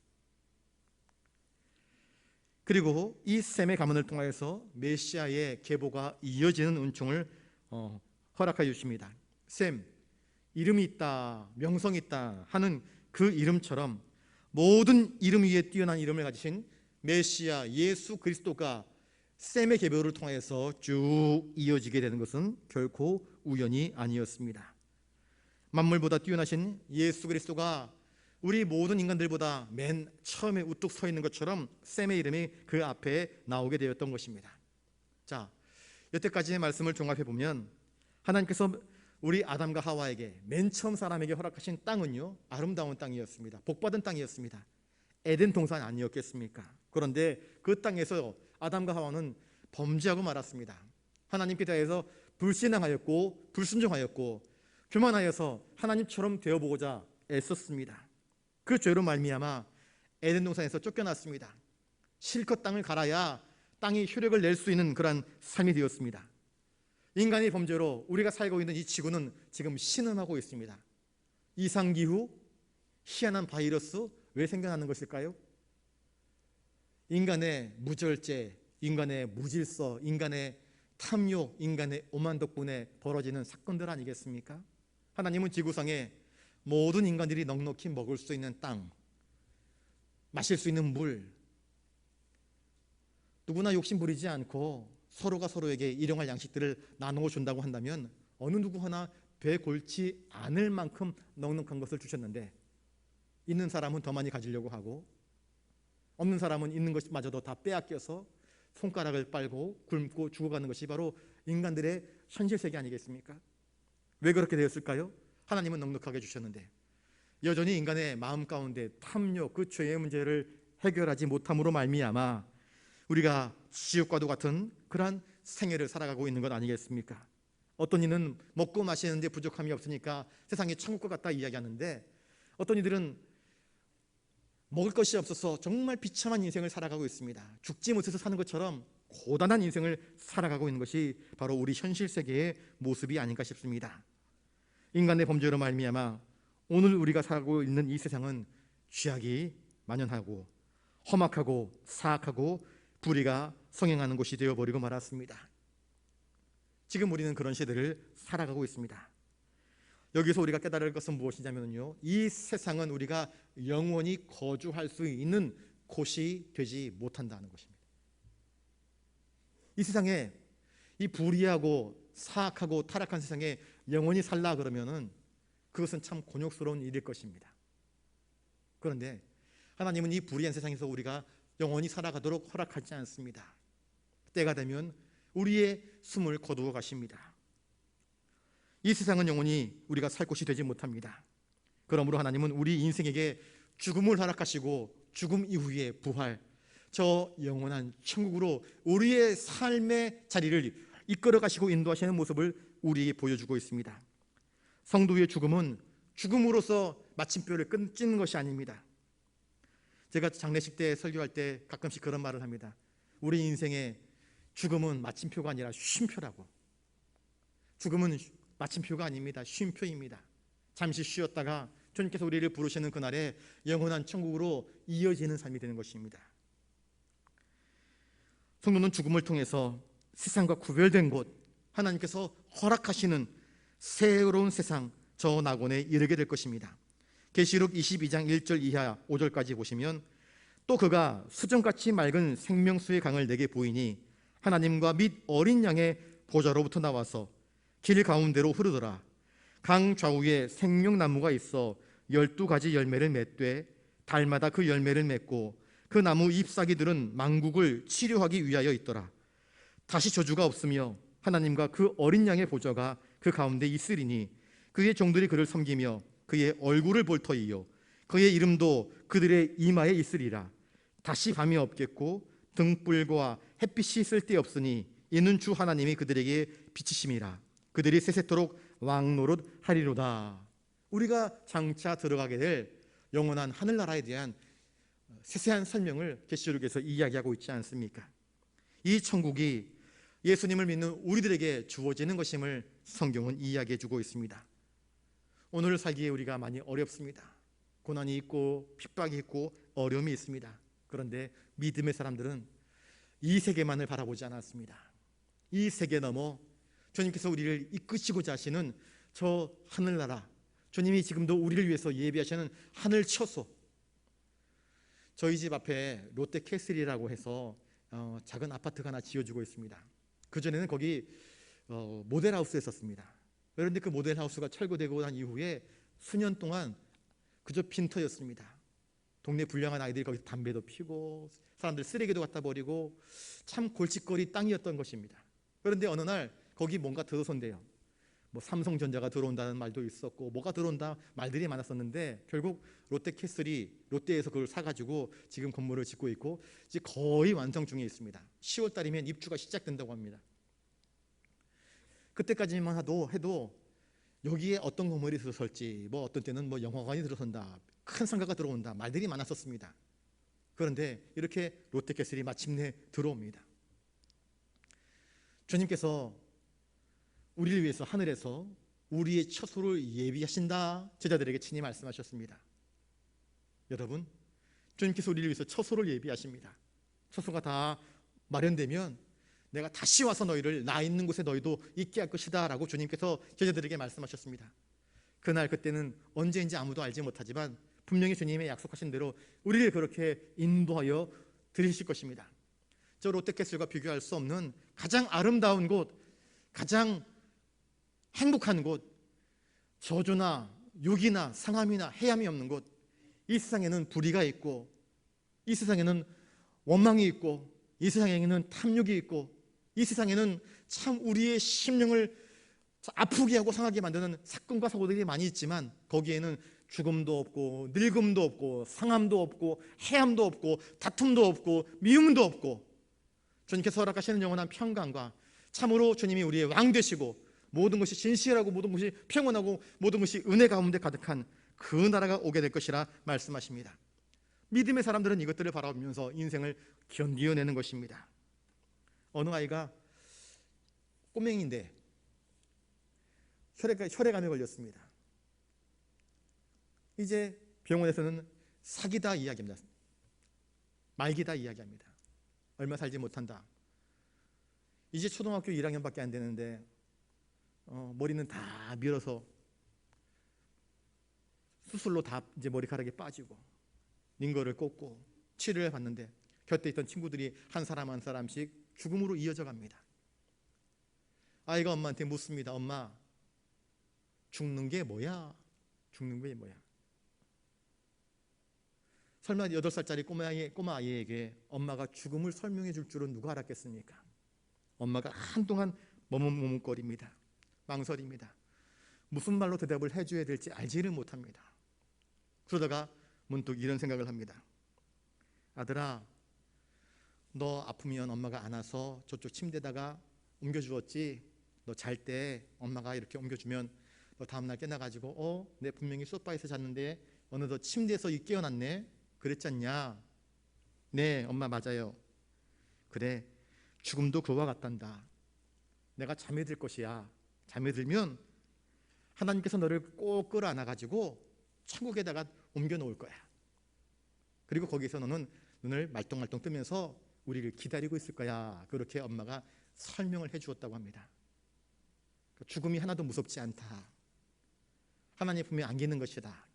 그리고 이 셈의 가문을 통하여서 메시아의 계보가 이어지는 은총을 허락하여 주십니다. 셈, 이름이 있다, 명성이 있다 하는 그 이름처럼 모든 이름 위에 뛰어난 이름을 가지신 메시아 예수 그리스도가 셈의 계보를 통하여서 쭉 이어지게 되는 것은 결코 우연이 아니었습니다. 만물보다 뛰어나신 예수 그리스도가 우리 모든 인간들보다 맨 처음에 우뚝 서 있는 것처럼 셈의 이름이 그 앞에 나오게 되었던 것입니다. 자, 여태까지의 말씀을 종합해 보면 하나님께서 우리 아담과 하와에게 맨 처음 사람에게 허락하신 땅은요, 아름다운 땅이었습니다. 복받은 땅이었습니다. 에덴 동산 아니었겠습니까? 그런데 그 땅에서 아담과 하와는 범죄하고 말았습니다. 하나님께 대해서 불신앙하였고 불순종하였고 교만하여서 하나님처럼 되어보고자 애썼습니다. 그 죄로 말미암아 에덴 동산에서 쫓겨났습니다. 실컷 땅을 갈아야 땅이 효력을 낼 수 있는 그런 삶이 되었습니다. 인간의 범죄로 우리가 살고 있는 이 지구는 지금 신음하고 있습니다. 이상기후, 희한한 바이러스, 왜 생겨나는 것일까요? 인간의 무절제, 인간의 무질서, 인간의 탐욕, 인간의 오만 덕분에 벌어지는 사건들 아니겠습니까? 하나님은 지구상에 모든 인간들이 넉넉히 먹을 수 있는 땅, 마실 수 있는 물, 누구나 욕심 부리지 않고 서로가 서로에게 일용할 양식들을 나누어 준다고 한다면 어느 누구 하나 배 골치 않을 만큼 넉넉한 것을 주셨는데, 있는 사람은 더 많이 가지려고 하고 없는 사람은 있는 것마저도 다 빼앗겨서 손가락을 빨고 굶고 죽어가는 것이 바로 인간들의 현실 세계 아니겠습니까? 왜 그렇게 되었을까요? 하나님은 넉넉하게 주셨는데 여전히 인간의 마음 가운데 탐욕, 그 죄의 문제를 해결하지 못함으로 말미암아 우리가 지옥과도 같은 그러한 생애를 살아가고 있는 것 아니겠습니까? 어떤 이는 먹고 마시는데 부족함이 없으니까 세상이 천국과 같다 이야기하는데, 어떤 이들은 먹을 것이 없어서 정말 비참한 인생을 살아가고 있습니다. 죽지 못해서 사는 것처럼 고단한 인생을 살아가고 있는 것이 바로 우리 현실 세계의 모습이 아닌가 싶습니다. 인간의 범죄로 말미암아 오늘 우리가 살고 있는 이 세상은 죄악이 만연하고 험악하고 사악하고 불의가 성행하는 곳이 되어버리고 말았습니다. 지금 우리는 그런 시대를 살아가고 있습니다. 여기서 우리가 깨달을 것은 무엇이냐면요, 이 세상은 우리가 영원히 거주할 수 있는 곳이 되지 못한다는 것입니다. 이 세상에, 이 불의하고 사악하고 타락한 세상에 영원히 살라 그러면은 그것은 참 곤욕스러운 일일 것입니다. 그런데 하나님은 이 불의한 세상에서 우리가 영원히 살아가도록 허락하지 않습니다. 때가 되면 우리의 숨을 거두어 가십니다. 이 세상은 영원히 우리가 살 곳이 되지 못합니다. 그러므로 하나님은 우리 인생에게 죽음을 허락하시고 죽음 이후의 부활, 저 영원한 천국으로 우리의 삶의 자리를 이끌어 가시고 인도하시는 모습을 우리에게 보여주고 있습니다. 성도의 죽음은 죽음으로써 마침표를 끊는 것이 아닙니다. 제가 장례식 때 설교할 때 가끔씩 그런 말을 합니다. 우리 인생에 죽음은 마침표가 아니라 쉼표라고. 죽음은 마침표가 아닙니다. 쉼표입니다. 잠시 쉬었다가 주님께서 우리를 부르시는 그날에 영원한 천국으로 이어지는 삶이 되는 것입니다. 성도는 죽음을 통해서 세상과 구별된 곳, 하나님께서 허락하시는 새로운 세상, 저 낙원에 이르게 될 것입니다. 계시록 22장 1절 이하 5절까지 보시면, 또 그가 수정같이 맑은 생명수의 강을 내게 보이니 하나님과 및 어린 양의 보좌로부터 나와서 길 가운데로 흐르더라. 강 좌우에 생명나무가 있어 12가지 열매를 맺되 달마다 그 열매를 맺고 그 나무 잎사귀들은 만국을 치료하기 위하여 있더라. 다시 저주가 없으며 하나님과 그 어린 양의 보좌가 그 가운데 있으리니 그의 종들이 그를 섬기며 그의 얼굴을 볼 터이요 그의 이름도 그들의 이마에 있으리라. 다시 밤이 없겠고 등불과 햇빛이 쓸데없으니 이는 주 하나님이 그들에게 비치심이라. 그들이 세세토록 왕노릇 하리로다. 우리가 장차 들어가게 될 영원한 하늘나라에 대한 세세한 설명을 계시록에서 이야기하고 있지 않습니까? 이 천국이 예수님을 믿는 우리들에게 주어지는 것임을 성경은 이야기해 주고 있습니다. 오늘 살기에 우리가 많이 어렵습니다. 고난이 있고 핍박이 있고 어려움이 있습니다. 그런데 믿음의 사람들은 이 세계만을 바라보지 않았습니다. 이 세계 넘어 주님께서 우리를 이끄시고자 하시는 저 하늘나라, 주님이 지금도 우리를 위해서 예비하시는 하늘 처소. 저희 집 앞에 롯데캐슬이라고 해서 작은 아파트가 하나 지어주고 있습니다. 그전에는 거기 모델하우스에 있었습니다. 그런데 그 모델하우스가 철거되고 난 이후에 수년 동안 그저 빈터였습니다. 동네 불량한 아이들이 거기서 담배도 피고 사람들 쓰레기도 갖다 버리고 참 골칫거리 땅이었던 것입니다. 그런데 어느 날 거기 뭔가 들어선대요. 뭐 삼성전자가 들어온다는 말도 있었고 뭐가 들어온다 말들이 많았었는데 결국 롯데캐슬이 롯데에서 그걸 사가지고 지금 건물을 짓고 있고 이제 거의 완성 중에 있습니다. 10월 달이면 입주가 시작된다고 합니다. 그때까지만 해도 여기에 어떤 건물이 들어설지, 뭐 어떤 때는 뭐 영화관이 들어선다, 큰 상가가 들어온다 말들이 많았었습니다. 그런데 이렇게 롯데캐슬이 마침내 들어옵니다. 주님께서 우리를 위해서 하늘에서 우리의 처소를 예비하신다 제자들에게 친히 말씀하셨습니다. 여러분, 주님께서 우리를 위해서 처소를 예비하십니다. 처소가 다 마련되면 내가 다시 와서 너희를 나 있는 곳에 너희도 있게 할 것이다 라고 주님께서 제자들에게 말씀하셨습니다. 그날 그때는 언제인지 아무도 알지 못하지만 분명히 주님의 약속하신 대로 우리를 그렇게 인도하여 드리실 것입니다. 저 롯데캐슬과 비교할 수 없는 가장 아름다운 곳, 가장 행복한 곳, 저주나 욕이나 상함이나 해함이 없는 곳. 이 세상에는 불의가 있고 이 세상에는 원망이 있고 이 세상에는 탐욕이 있고 이 세상에는 참 우리의 심령을 아프게 하고 상하게 만드는 사건과 사고들이 많이 있지만 거기에는 죽음도 없고 늙음도 없고 상함도 없고 해함도 없고 다툼도 없고 미움도 없고 주님께서 허락하시는 영원한 평강과 참으로 주님이 우리의 왕 되시고 모든 것이 진실하고 모든 것이 평온하고 모든 것이 은혜 가운데 가득한 그 나라가 오게 될 것이라 말씀하십니다. 믿음의 사람들은 이것들을 바라보면서 인생을 견디어내는 것입니다. 어느 아이가 꼬맹이인데 혈액암에 걸렸습니다. 이제 병원에서는 사기다 이야기합니다. 말기다 이야기합니다. 얼마 살지 못한다. 이제 초등학교 1학년밖에 안 되는데 머리는 다 밀어서 수술로 다 이제 머리카락이 빠지고 링거를 꽂고 치료를 받는데 곁에 있던 친구들이 한 사람 한 사람씩 죽음으로 이어져 갑니다. 아이가 엄마한테 묻습니다. 엄마, 죽는 게 뭐야? 죽는 게 뭐야? 설마 8살짜리 꼬마 아이에게 엄마가 죽음을 설명해 줄 줄은 누가 알았겠습니까? 엄마가 한동안 머뭇머뭇거립니다. 망설입니다. 무슨 말로 대답을 해줘야 될지 알지를 못합니다. 그러다가 문득 이런 생각을 합니다. 아들아, 너 아프면 엄마가 안아서 저쪽 침대에다가 옮겨주었지? 너 잘 때 엄마가 이렇게 옮겨주면 너 다음날 깨나가지고 내 분명히 소파에서 잤는데 어느덧 침대에서 깨어났네? 그랬잖냐? 네, 엄마 맞아요. 그래, 죽음도 그와 같단다. 내가 잠에 들 것이야. 잠에 들면 하나님께서 너를 꼭 끌어안아 가지고 천국에다가 옮겨 놓을 거야. 그리고 거기서 너는 눈을 말똥말똥 뜨면서 우리를 기다리고 있을 거야. 그렇게 엄마가 설명을 해 주었다고 합니다. 죽음이 하나도 무섭지 않다. 하나님 품에 안기는 것이다.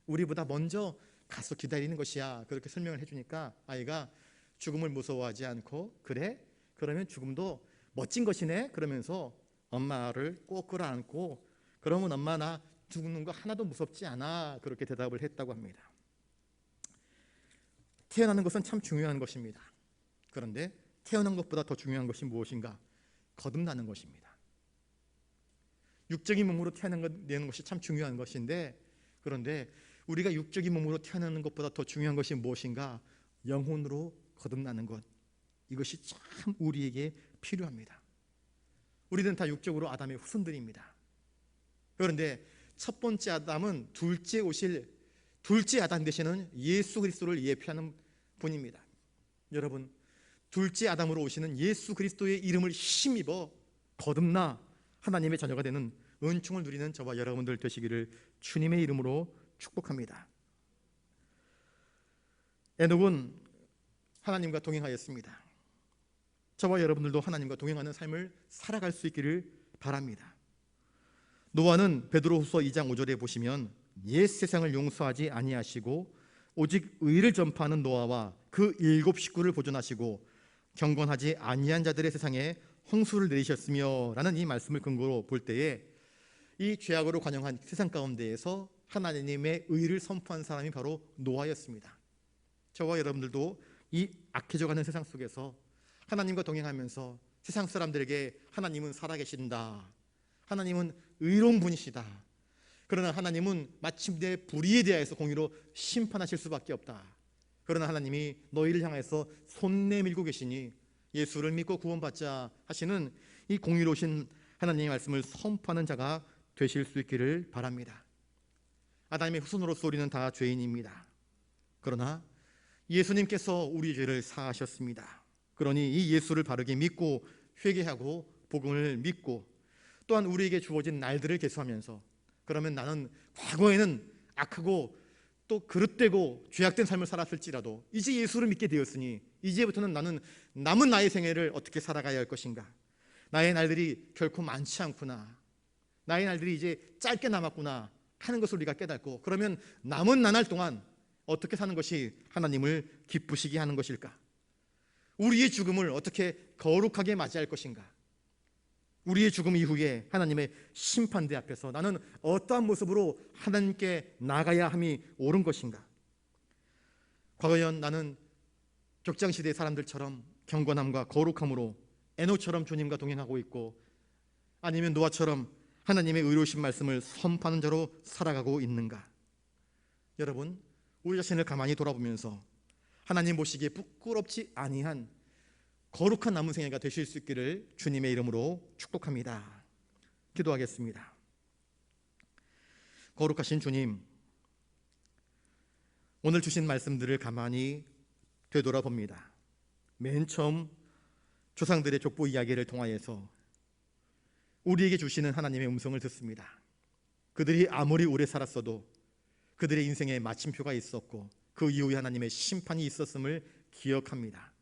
우리보다 먼저 가서 기다리는 것이야. 그렇게 설명을 해주니까 아이가 죽음을 무서워하지 않고, 그래? 그러면 죽음도 멋진 것이네? 그러면서 엄마를 꼭 끌어안고, 그러면 엄마 나 죽는 거 하나도 무섭지 않아. 그렇게 대답을 했다고 합니다. 태어나는 것은 참 중요한 것입니다. 그런데 태어난 것보다 더 중요한 것이 무엇인가? 거듭나는 것입니다. 육적인 몸으로 태어나는 것이 참 중요한 것인데, 그런데 우리가 육적인 몸으로 태어나는 것보다 더 중요한 것이 무엇인가? 영혼으로 거듭나는 것. 이것이 참 우리에게 필요합니다. 우리는 다 육적으로 아담의 후손들입니다. 그런데 첫 번째 아담은 둘째 오실 둘째 아담 되시는 예수 그리스도를 예표하는 분입니다. 여러분, 둘째 아담으로 오시는 예수 그리스도의 이름을 힘입어 거듭나 하나님의 자녀가 되는 은총을 누리는 저와 여러분들 되시기를 주님의 이름으로 축복합니다. 에녹은 하나님과 동행하였습니다. 저와 여러분들도 하나님과 동행하는 삶을 살아갈 수 있기를 바랍니다. 노아는 베드로후서 2장 5절에 보시면 옛 세상을 용서하지 아니하시고 오직 의를 전파하는 노아와 그 7 식구를 보존하시고 경건하지 아니한 자들의 세상에 홍수를 내리셨으며 라는 이 말씀을 근거로 볼 때에 이 죄악으로 관영한 세상 가운데에서 하나님의 의를 선포한 사람이 바로 노아였습니다. 저와 여러분들도 이 악해져가는 세상 속에서 하나님과 동행하면서 세상 사람들에게 하나님은 살아계신다, 하나님은 의로운 분이시다, 그러나 하나님은 마침내 불의에 대하여서 공의로 심판하실 수밖에 없다, 그러나 하나님이 너희를 향해서 손 내밀고 계시니 예수를 믿고 구원받자 하시는 이 공의로우신 하나님의 말씀을 선포하는 자가 되실 수 있기를 바랍니다. 아담의 후손으로서 우리는 다 죄인입니다. 그러나 예수님께서 우리 죄를 사하셨습니다. 그러니 이 예수를 바르게 믿고 회개하고 복음을 믿고 또한 우리에게 주어진 날들을 계수하면서, 그러면 나는 과거에는 악하고 또 그릇되고 죄악된 삶을 살았을지라도 이제 예수를 믿게 되었으니 이제부터는 나는 남은 나의 생애를 어떻게 살아가야 할 것인가, 나의 날들이 결코 많지 않구나, 나의 날들이 이제 짧게 남았구나 하는 것을 우리가 깨닫고, 그러면 남은 나날 동안 어떻게 사는 것이 하나님을 기쁘시게 하는 것일까? 우리의 죽음을 어떻게 거룩하게 맞이할 것인가? 우리의 죽음 이후에 하나님의 심판대 앞에서 나는 어떠한 모습으로 하나님께 나가야 함이 옳은 것인가? 과거엔 나는 격장시대의 사람들처럼 경건함과 거룩함으로 에녹처럼 주님과 동행하고 있고, 아니면 노아처럼 하나님의 의로우신 말씀을 선포하는 자로 살아가고 있는가? 여러분, 우리 자신을 가만히 돌아보면서 하나님 보시기에 부끄럽지 아니한 거룩한 남은 생애가 되실 수 있기를 주님의 이름으로 축복합니다. 기도하겠습니다. 거룩하신 주님, 오늘 주신 말씀들을 가만히 되돌아봅니다. 맨 처음 조상들의 족보 이야기를 통하여서 우리에게 주시는 하나님의 음성을 듣습니다. 그들이 아무리 오래 살았어도 그들의 인생에 마침표가 있었고 그 이후에 하나님의 심판이 있었음을 기억합니다.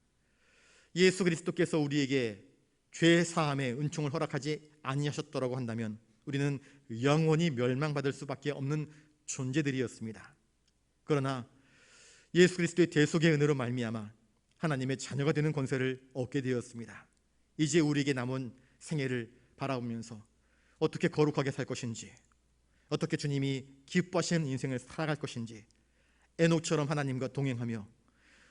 예수 그리스도께서 우리에게 죄 사함의 은총을 허락하지 아니하셨더라고 한다면 우리는 영원히 멸망받을 수밖에 없는 존재들이었습니다. 그러나 예수 그리스도의 대속의 은혜로 말미암아 하나님의 자녀가 되는 권세를 얻게 되었습니다. 이제 우리에게 남은 생애를 바라보면서 어떻게 거룩하게 살 것인지, 어떻게 주님이 기뻐하시는 인생을 살아갈 것인지, 에녹처럼 하나님과 동행하며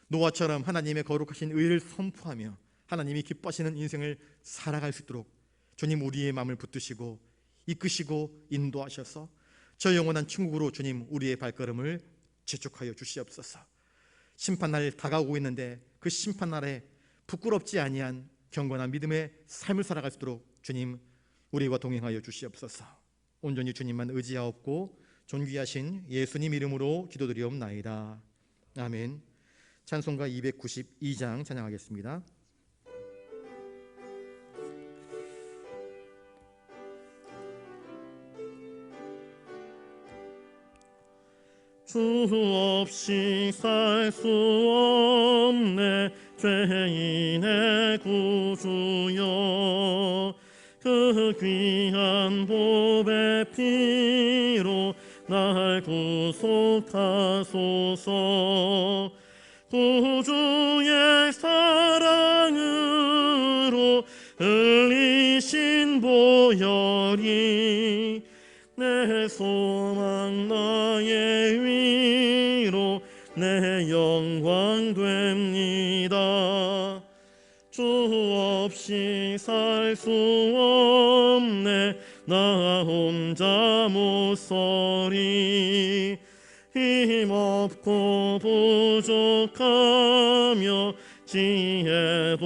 노아처럼 하나님의 거룩하신 의를 선포하며 하나님이 기뻐하시는 인생을 살아갈 수 있도록 주님 우리의 마음을 붙드시고 이끄시고 인도하셔서 저 영원한 천국으로 주님 우리의 발걸음을 재촉하여 주시옵소서. 심판날 다가오고 있는데 그 심판날에 부끄럽지 아니한 경건한 믿음의 삶을 살아갈 수 있도록 주님 우리와 동행하여 주시옵소서. 온전히 주님만 의지하옵고 존귀하신 예수님 이름으로 기도드리옵나이다. 아멘. 찬송가 292장 찬양하겠습니다. 주 없이 살 수 없네 죄인의 구주여 그 귀한 보배 피로 날 구속하소서 구주의 사랑으로 흘리신 보혈이 내 소망 나의 위로 내 영광 됩니다 주 없이 살 수 없네 나 혼자 못 서리 힘없고 부족하며 지혜도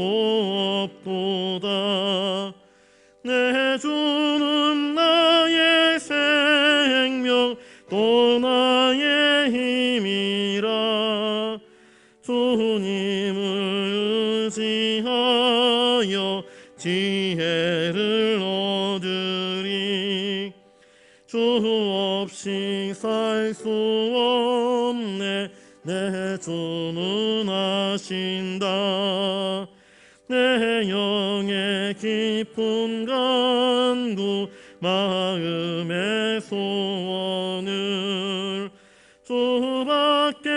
없도다 내 주는 나의 생명 또 나의 힘이라 주님을 의지하여 지혜를 얻으리 주 없이 살 수 없네 내 주는 아신다 내 영의 깊은 간구 마음의 소원을 주밖에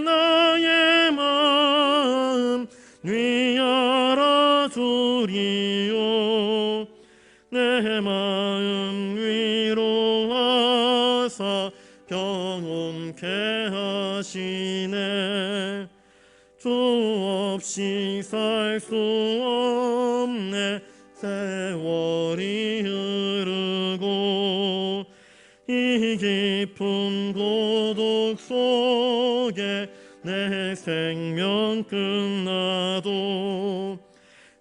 나의 마음 네 알아주리요 내 마음 위로하사 평온케 하시네 주 없이 살 수 없네 세월이 흐르고 이 깊은 고독 속에 내 생명 끝나도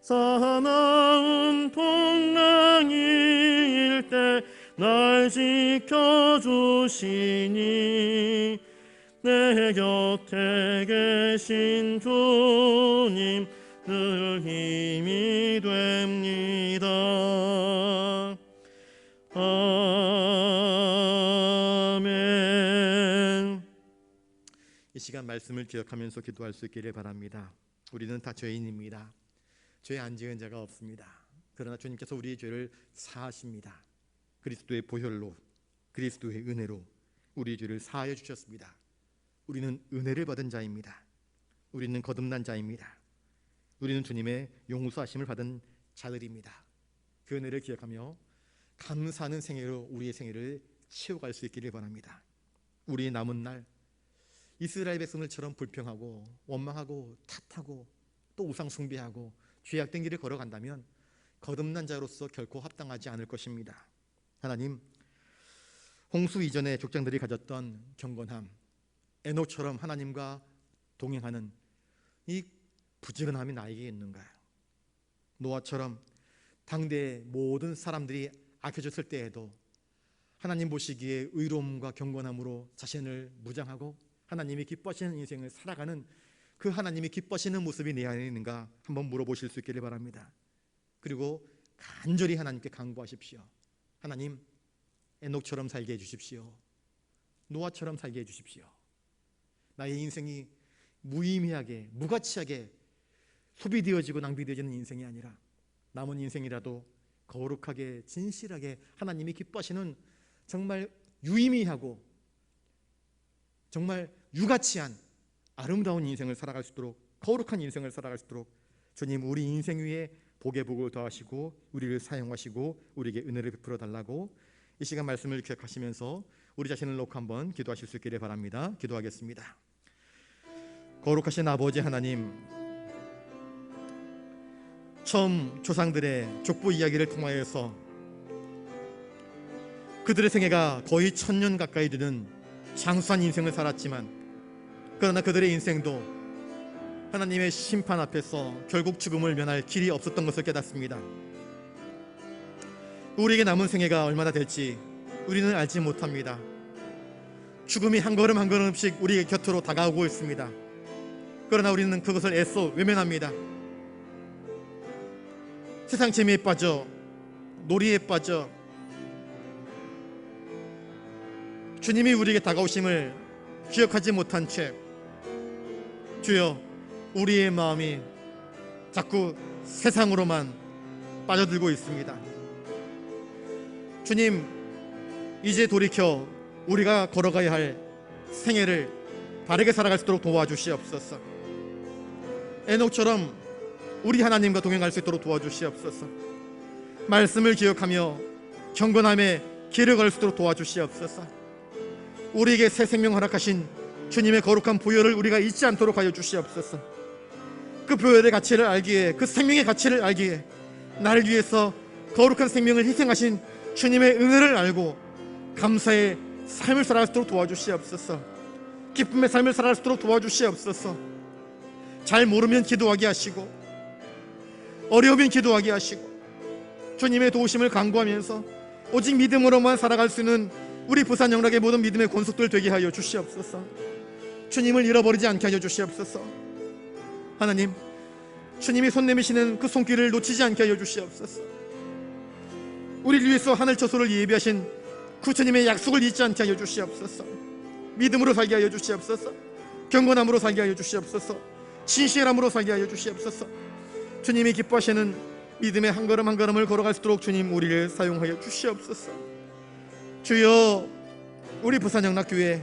사나운 풍랑일 때 날 지켜주시니 내 곁에 계신 주님 늘 힘이 됩니다. 아멘. 이 시간 말씀을 기억하면서 기도할 수 있기를 바랍니다. 우리는 다 죄인입니다. 죄 안 지은 자가 없습니다. 그러나 주님께서 우리의 죄를 사하십니다. 그리스도의 보혈로, 그리스도의 은혜로 우리의 죄를 사하여 주셨습니다. 우리는 은혜를 받은 자입니다. 우리는 거듭난 자입니다. 우리는 주님의 용서하심을 받은 자들입니다. 그 은혜를 기억하며 감사하는 생애로 우리의 생애를 채워갈 수 있기를 바랍니다. 우리의 남은 날 이스라엘 백성들처럼 불평하고 원망하고 탓하고 또 우상 숭배하고 죄악된 길을 걸어간다면 거듭난 자로서 결코 합당하지 않을 것입니다. 하나님, 홍수 이전에 족장들이 가졌던 경건함, 에녹처럼 하나님과 동행하는 이 부지런함이 나에게 있는가요? 노아처럼 당대의 모든 사람들이 아껴졌을 때에도 하나님 보시기에 의로움과 경건함으로 자신을 무장하고 하나님이 기뻐하시는 인생을 살아가는 그 하나님이 기뻐하시는 모습이 내 안에 있는가 한번 물어보실 수 있기를 바랍니다. 그리고 간절히 하나님께 간구하십시오. 하나님, 에녹처럼 살게 해주십시오. 노아처럼 살게 해주십시오. 나의 인생이 무의미하게 무가치하게 소비되어지고 낭비되어지는 인생이 아니라 남은 인생이라도 거룩하게 진실하게 하나님이 기뻐하시는 정말 유의미하고 정말 유가치한 아름다운 인생을 살아갈 수 있도록, 거룩한 인생을 살아갈 수 있도록 주님 우리 인생 위에 복의 복을 더하시고 우리를 사용하시고 우리에게 은혜를 베풀어 달라고 이 시간 말씀을 기억하시면서 우리 자신을 놓고 한번 기도하실 수 있기를 바랍니다. 기도하겠습니다. 거룩하신 아버지 하나님, 처음 조상들의 족보 이야기를 통하여서 그들의 생애가 거의 1000년 가까이 되는 장수한 인생을 살았지만 그러나 그들의 인생도 하나님의 심판 앞에서 결국 죽음을 면할 길이 없었던 것을 깨닫습니다. 우리에게 남은 생애가 얼마나 될지 우리는 알지 못합니다. 죽음이 한 걸음 한 걸음씩 우리의 곁으로 다가오고 있습니다. 그러나 우리는 그것을 애써 외면합니다. 세상 재미에 빠져 놀이에 빠져 주님이 우리에게 다가오심을 기억하지 못한 채 주여 우리의 마음이 자꾸 세상으로만 빠져들고 있습니다. 주님, 이제 돌이켜 우리가 걸어가야 할 생애를 바르게 살아갈 수 있도록 도와주시옵소서. 에녹처럼 우리 하나님과 동행할 수 있도록 도와주시옵소서. 말씀을 기억하며 경건함에 길을 걸 수 있도록 도와주시옵소서. 우리에게 새 생명 허락하신 주님의 거룩한 보혈을 우리가 잊지 않도록 하여 주시옵소서. 그 보혈의 가치를 알기에, 그 생명의 가치를 알기에 나를 위해서 거룩한 생명을 희생하신 주님의 은혜를 알고 감사의 삶을 살아갈 수 있도록 도와주시옵소서. 기쁨의 삶을 살아갈 수 있도록 도와주시옵소서. 잘 모르면 기도하게 하시고 어려우면 기도하게 하시고 주님의 도우심을 간구하면서 오직 믿음으로만 살아갈 수 있는 우리 부산영락의 모든 믿음의 권속들 되게 하여 주시옵소서. 주님을 잃어버리지 않게 하여 주시옵소서. 하나님, 주님이 손 내미시는 그 손길을 놓치지 않게 하여 주시옵소서. 우리를 위해서 하늘 처소를 예비하신 그 주님의 약속을 잊지 않게 하여 주시옵소서. 믿음으로 살게 하여 주시옵소서. 경건함으로 살게 하여 주시옵소서. 신실함으로 살게 하여 주시옵소서. 주님이 기뻐하시는 믿음의 한 걸음 한 걸음을 걸어갈 수 있도록 주님 우리를 사용하여 주시옵소서. 주여, 우리 부산영락교회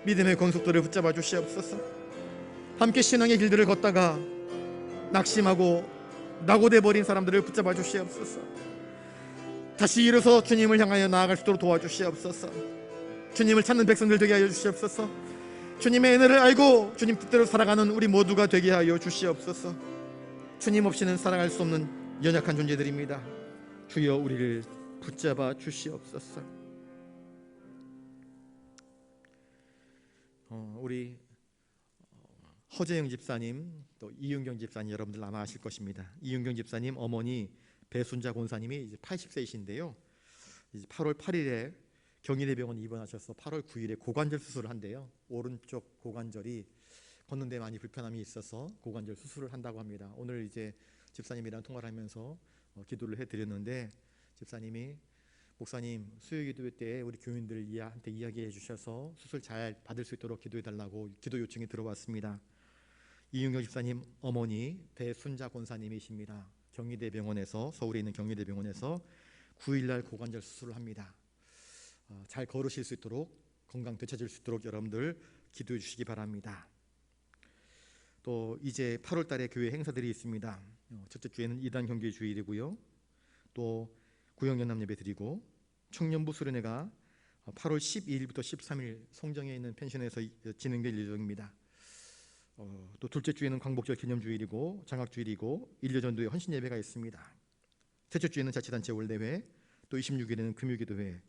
믿음의 권속들을 붙잡아 주시옵소서. 함께 신앙의 길들을 걷다가 낙심하고 낙오돼 버린 사람들을 붙잡아 주시옵소서. 다시 일어서 주님을 향하여 나아갈 수 있도록 도와주시옵소서. 주님을 찾는 백성들 되게 하여 주시옵소서. 주님의 은혜를 알고 주님 뜻대로 살아가는 우리 모두가 되게 하여 주시옵소서. 주님 없이는 살아갈 수 없는 연약한 존재들입니다. 주여 우리를 붙잡아 주시옵소서. 우리 허재영 집사님, 또 이윤경 집사님 여러분들 아마 아실 것입니다. 이윤경 집사님 어머니 배순자 권사님이 이제 80세이신데요. 이제 8월 8일에 경희대병원 입원하셔서 8월 9일에 고관절 수술을 한대요. 오른쪽 고관절이 걷는 데 많이 불편함이 있어서 고관절 수술을 한다고 합니다. 오늘 이제 집사님이랑 통화를 하면서 기도를 해드렸는데 집사님이 목사님 수요기도 때 우리 교인들한테 이야기해 주셔서 수술 잘 받을 수 있도록 기도해 달라고 기도 요청이 들어왔습니다. 이윤경 집사님 어머니 배순자 권사님이십니다. 경희대병원에서, 서울에 있는 경희대병원에서 9일날 고관절 수술을 합니다. 잘 걸으실 수 있도록, 건강 되찾을 수 있도록 여러분들 기도해 주시기 바랍니다. 또 이제 8월 달에 교회 행사들이 있습니다. 첫째 주에는 이단 경기 주일이고요. 또 구영연합 예배 드리고 청년부 수련회가 8월 12일부터 13일 송정에 있는 펜션에서 진행될 예정입니다. 또 둘째 주에는 광복절 기념주일이고 장학주일이고 1년 전도에 헌신 예배가 있습니다. 셋째 주에는 자치단체 월대회, 또 26일에는 금요기도회,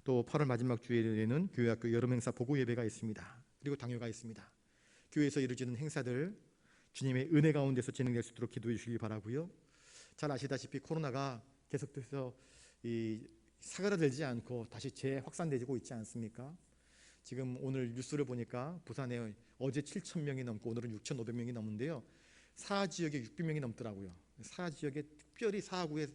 또 8월 마지막 주일에는 교회학교 여름행사 보고 예배가 있습니다. 그리고 당요가 있습니다. 교회에서 이루어지는 행사들 주님의 은혜 가운데서 진행될 수 있도록 기도해 주시기 바라고요. 잘 아시다시피 코로나가 계속해서 사그라들지 않고 다시 재확산되고 있지 않습니까? 지금 오늘 뉴스를 보니까 부산에 어제 7,000명이 넘고 오늘은 6,500명이 넘는데요. 사지역에 600명이 넘더라고요. 사지역에 특별히 사구의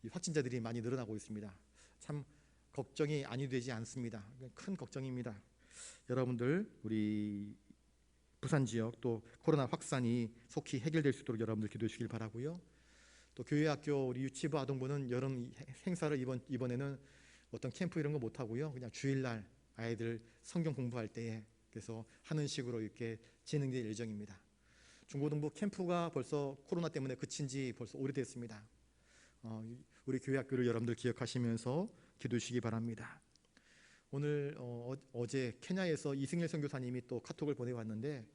확진자들이 많이 늘어나고 있습니다. 참 걱정이 아니 되지 않습니다. 큰 걱정입니다. 여러분들 우리 부산 지역 또 코로나 확산이 속히 해결될 수 있도록 여러분들 기도해 주시길 바라고요. 또 교회학교 우리 유치부 아동부는 여름 행사를 이번에는 어떤 캠프 이런 거 못 하고요. 그냥 주일날 아이들 성경 공부할 때에 그래서 하는 식으로 이렇게 진행될 예정입니다. 중고등부 캠프가 벌써 코로나 때문에 그친 지 벌써 오래됐습니다. 우리 교회학교를 여러분들 기억하시면서 기도해 주시기 바랍니다. 오늘 어제 케냐에서 이승일 선교사님이 또 카톡을 보내왔는데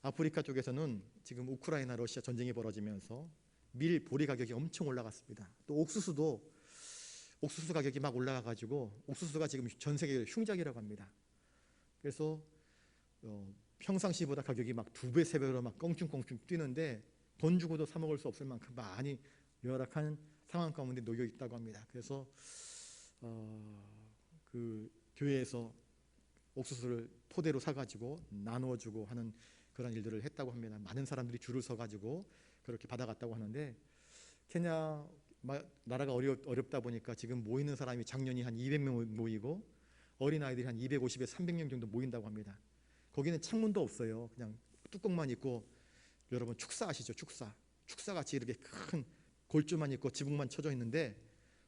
아프리카 쪽에서는 지금 우크라이나 러시아 전쟁이 벌어지면서 밀 보리 가격이 엄청 올라갔습니다. 또 옥수수 가격이 막 올라가가지고 옥수수가 지금 전 세계 흉작이라고 합니다. 그래서 평상시보다 가격이 막 2배, 3배로 막 껑충껑충 뛰는데 돈 주고도 사 먹을 수 없을 만큼 많이 열악한 상황 가운데 놓여 있다고 합니다. 그래서 그 교회에서 옥수수를 포대로 사가지고 나누어주고 하는 그런 일들을 했다고 합니다. 많은 사람들이 줄을 서가지고 그렇게 받아갔다고 하는데 케냐 나라가 어렵다 보니까 지금 모이는 사람이 작년이 한 200명 모이고 어린아이들이 한 250에 300명 정도 모인다고 합니다. 거기는 창문도 없어요. 그냥 뚜껑만 있고, 여러분 축사 아시죠? 축사같이 이렇게 큰 골조만 있고 지붕만 쳐져 있는데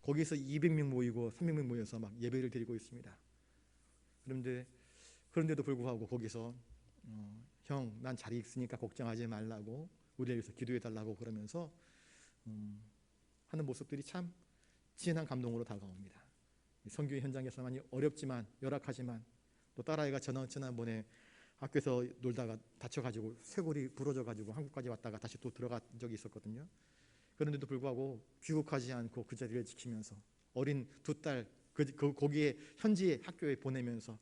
거기서 200명 모이고 300명 모여서 막 예배를 드리고 있습니다. 그런데도 불구하고 거기서 형, 난 자리 있으니까 걱정하지 말라고, 우리를 위해서 기도해 달라고 그러면서 하는 모습들이 참 진한 감동으로 다가옵니다. 선교의 현장에서만 어렵지만 열악하지만, 또 딸아이가 지난번에 학교에서 놀다가 다쳐가지고 쇄골이 부러져가지고 한국까지 왔다가 다시 또 들어간 적이 있었거든요. 그런데도 불구하고 귀국하지 않고 그 자리를 지키면서 어린 두 딸 거기에 현지 학교에 보내면서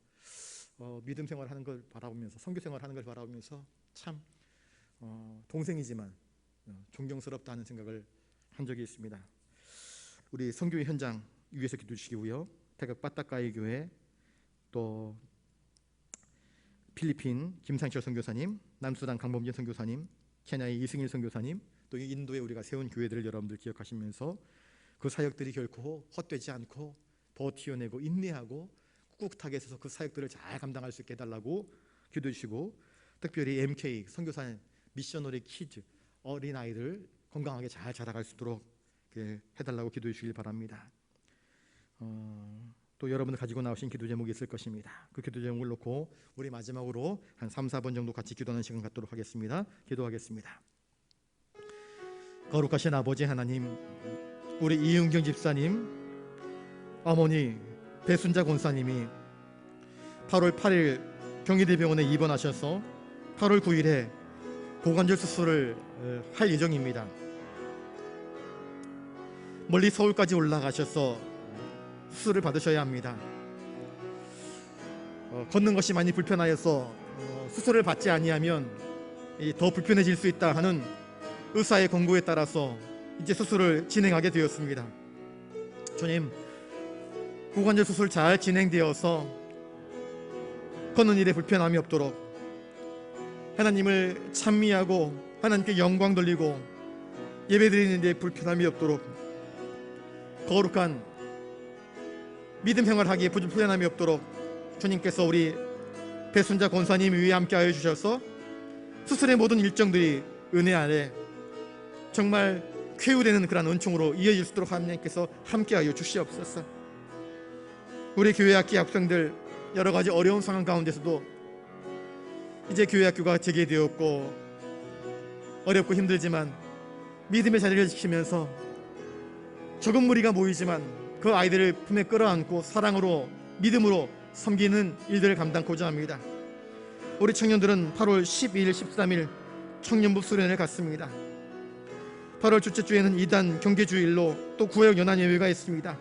믿음 생활하는 걸 바라보면서, 선교 생활하는 걸 바라보면서 참 동생이지만 존경스럽다는 생각을 한 적이 있습니다. 우리 선교의 현장 위에서 기도해 주시고요. 태국 빠따까이 교회, 또 필리핀 김상철 선교사님, 남수단 강범진 선교사님, 케냐의 이승일 선교사님, 또 인도에 우리가 세운 교회들을 여러분들 기억하시면서 그 사역들이 결코 헛되지 않고 버티어내고 인내하고 꿋꿋하게 서서 그 사역들을 잘 감당할 수 있게 해달라고 기도해 주시고, 특별히 MK 선교사 미셔너리 키즈, 어린아이들 건강하게 잘 자라갈 수 있도록 해달라고 기도해 주시길 바랍니다. 또 여러분들 가지고 나오신 기도 제목이 있을 것입니다. 그 기도 제목을 놓고 우리 마지막으로 한 3, 4번 정도 같이 기도하는 시간 갖도록 하겠습니다. 기도하겠습니다. 거룩하신 아버지 하나님, 우리 이은경 집사님, 어머니 배순자 권사님이 8월 8일 경희대병원에 입원하셔서 8월 9일에 고관절 수술을 할 예정입니다. 멀리 서울까지 올라가셔서 수술을 받으셔야 합니다. 걷는 것이 많이 불편하여서 수술을 받지 아니하면 더 불편해질 수 있다 하는 의사의 권고에 따라서 이제 수술을 진행하게 되었습니다. 주님, 고관절 수술 잘 진행되어서 걷는 일에 불편함이 없도록, 하나님을 찬미하고 하나님께 영광 돌리고 예배드리는 데 불편함이 없도록, 거룩한 믿음 생활하기에 불편함이 없도록 주님께서 우리 배순자 권사님 위에 함께하여 주셔서 수술의 모든 일정들이 은혜 아래 정말 쾌유되는 그런 은총으로 이어질 수 있도록 하나님께서 함께하여 주시옵소서. 우리 교회 학기 학생들 여러 가지 어려운 상황 가운데서도 이제 교회 학교가 재개되었고 어렵고 힘들지만 믿음의 자리를 지키면서 적은 무리가 모이지만 그 아이들을 품에 끌어안고 사랑으로 믿음으로 섬기는 일들을 감당하고자 합니다. 우리 청년들은 8월 12일, 13일 청년부 수련회를 갖습니다. 8월 둘째 주에는 2단 경계주일로 또 구역 연합예배가 있습니다.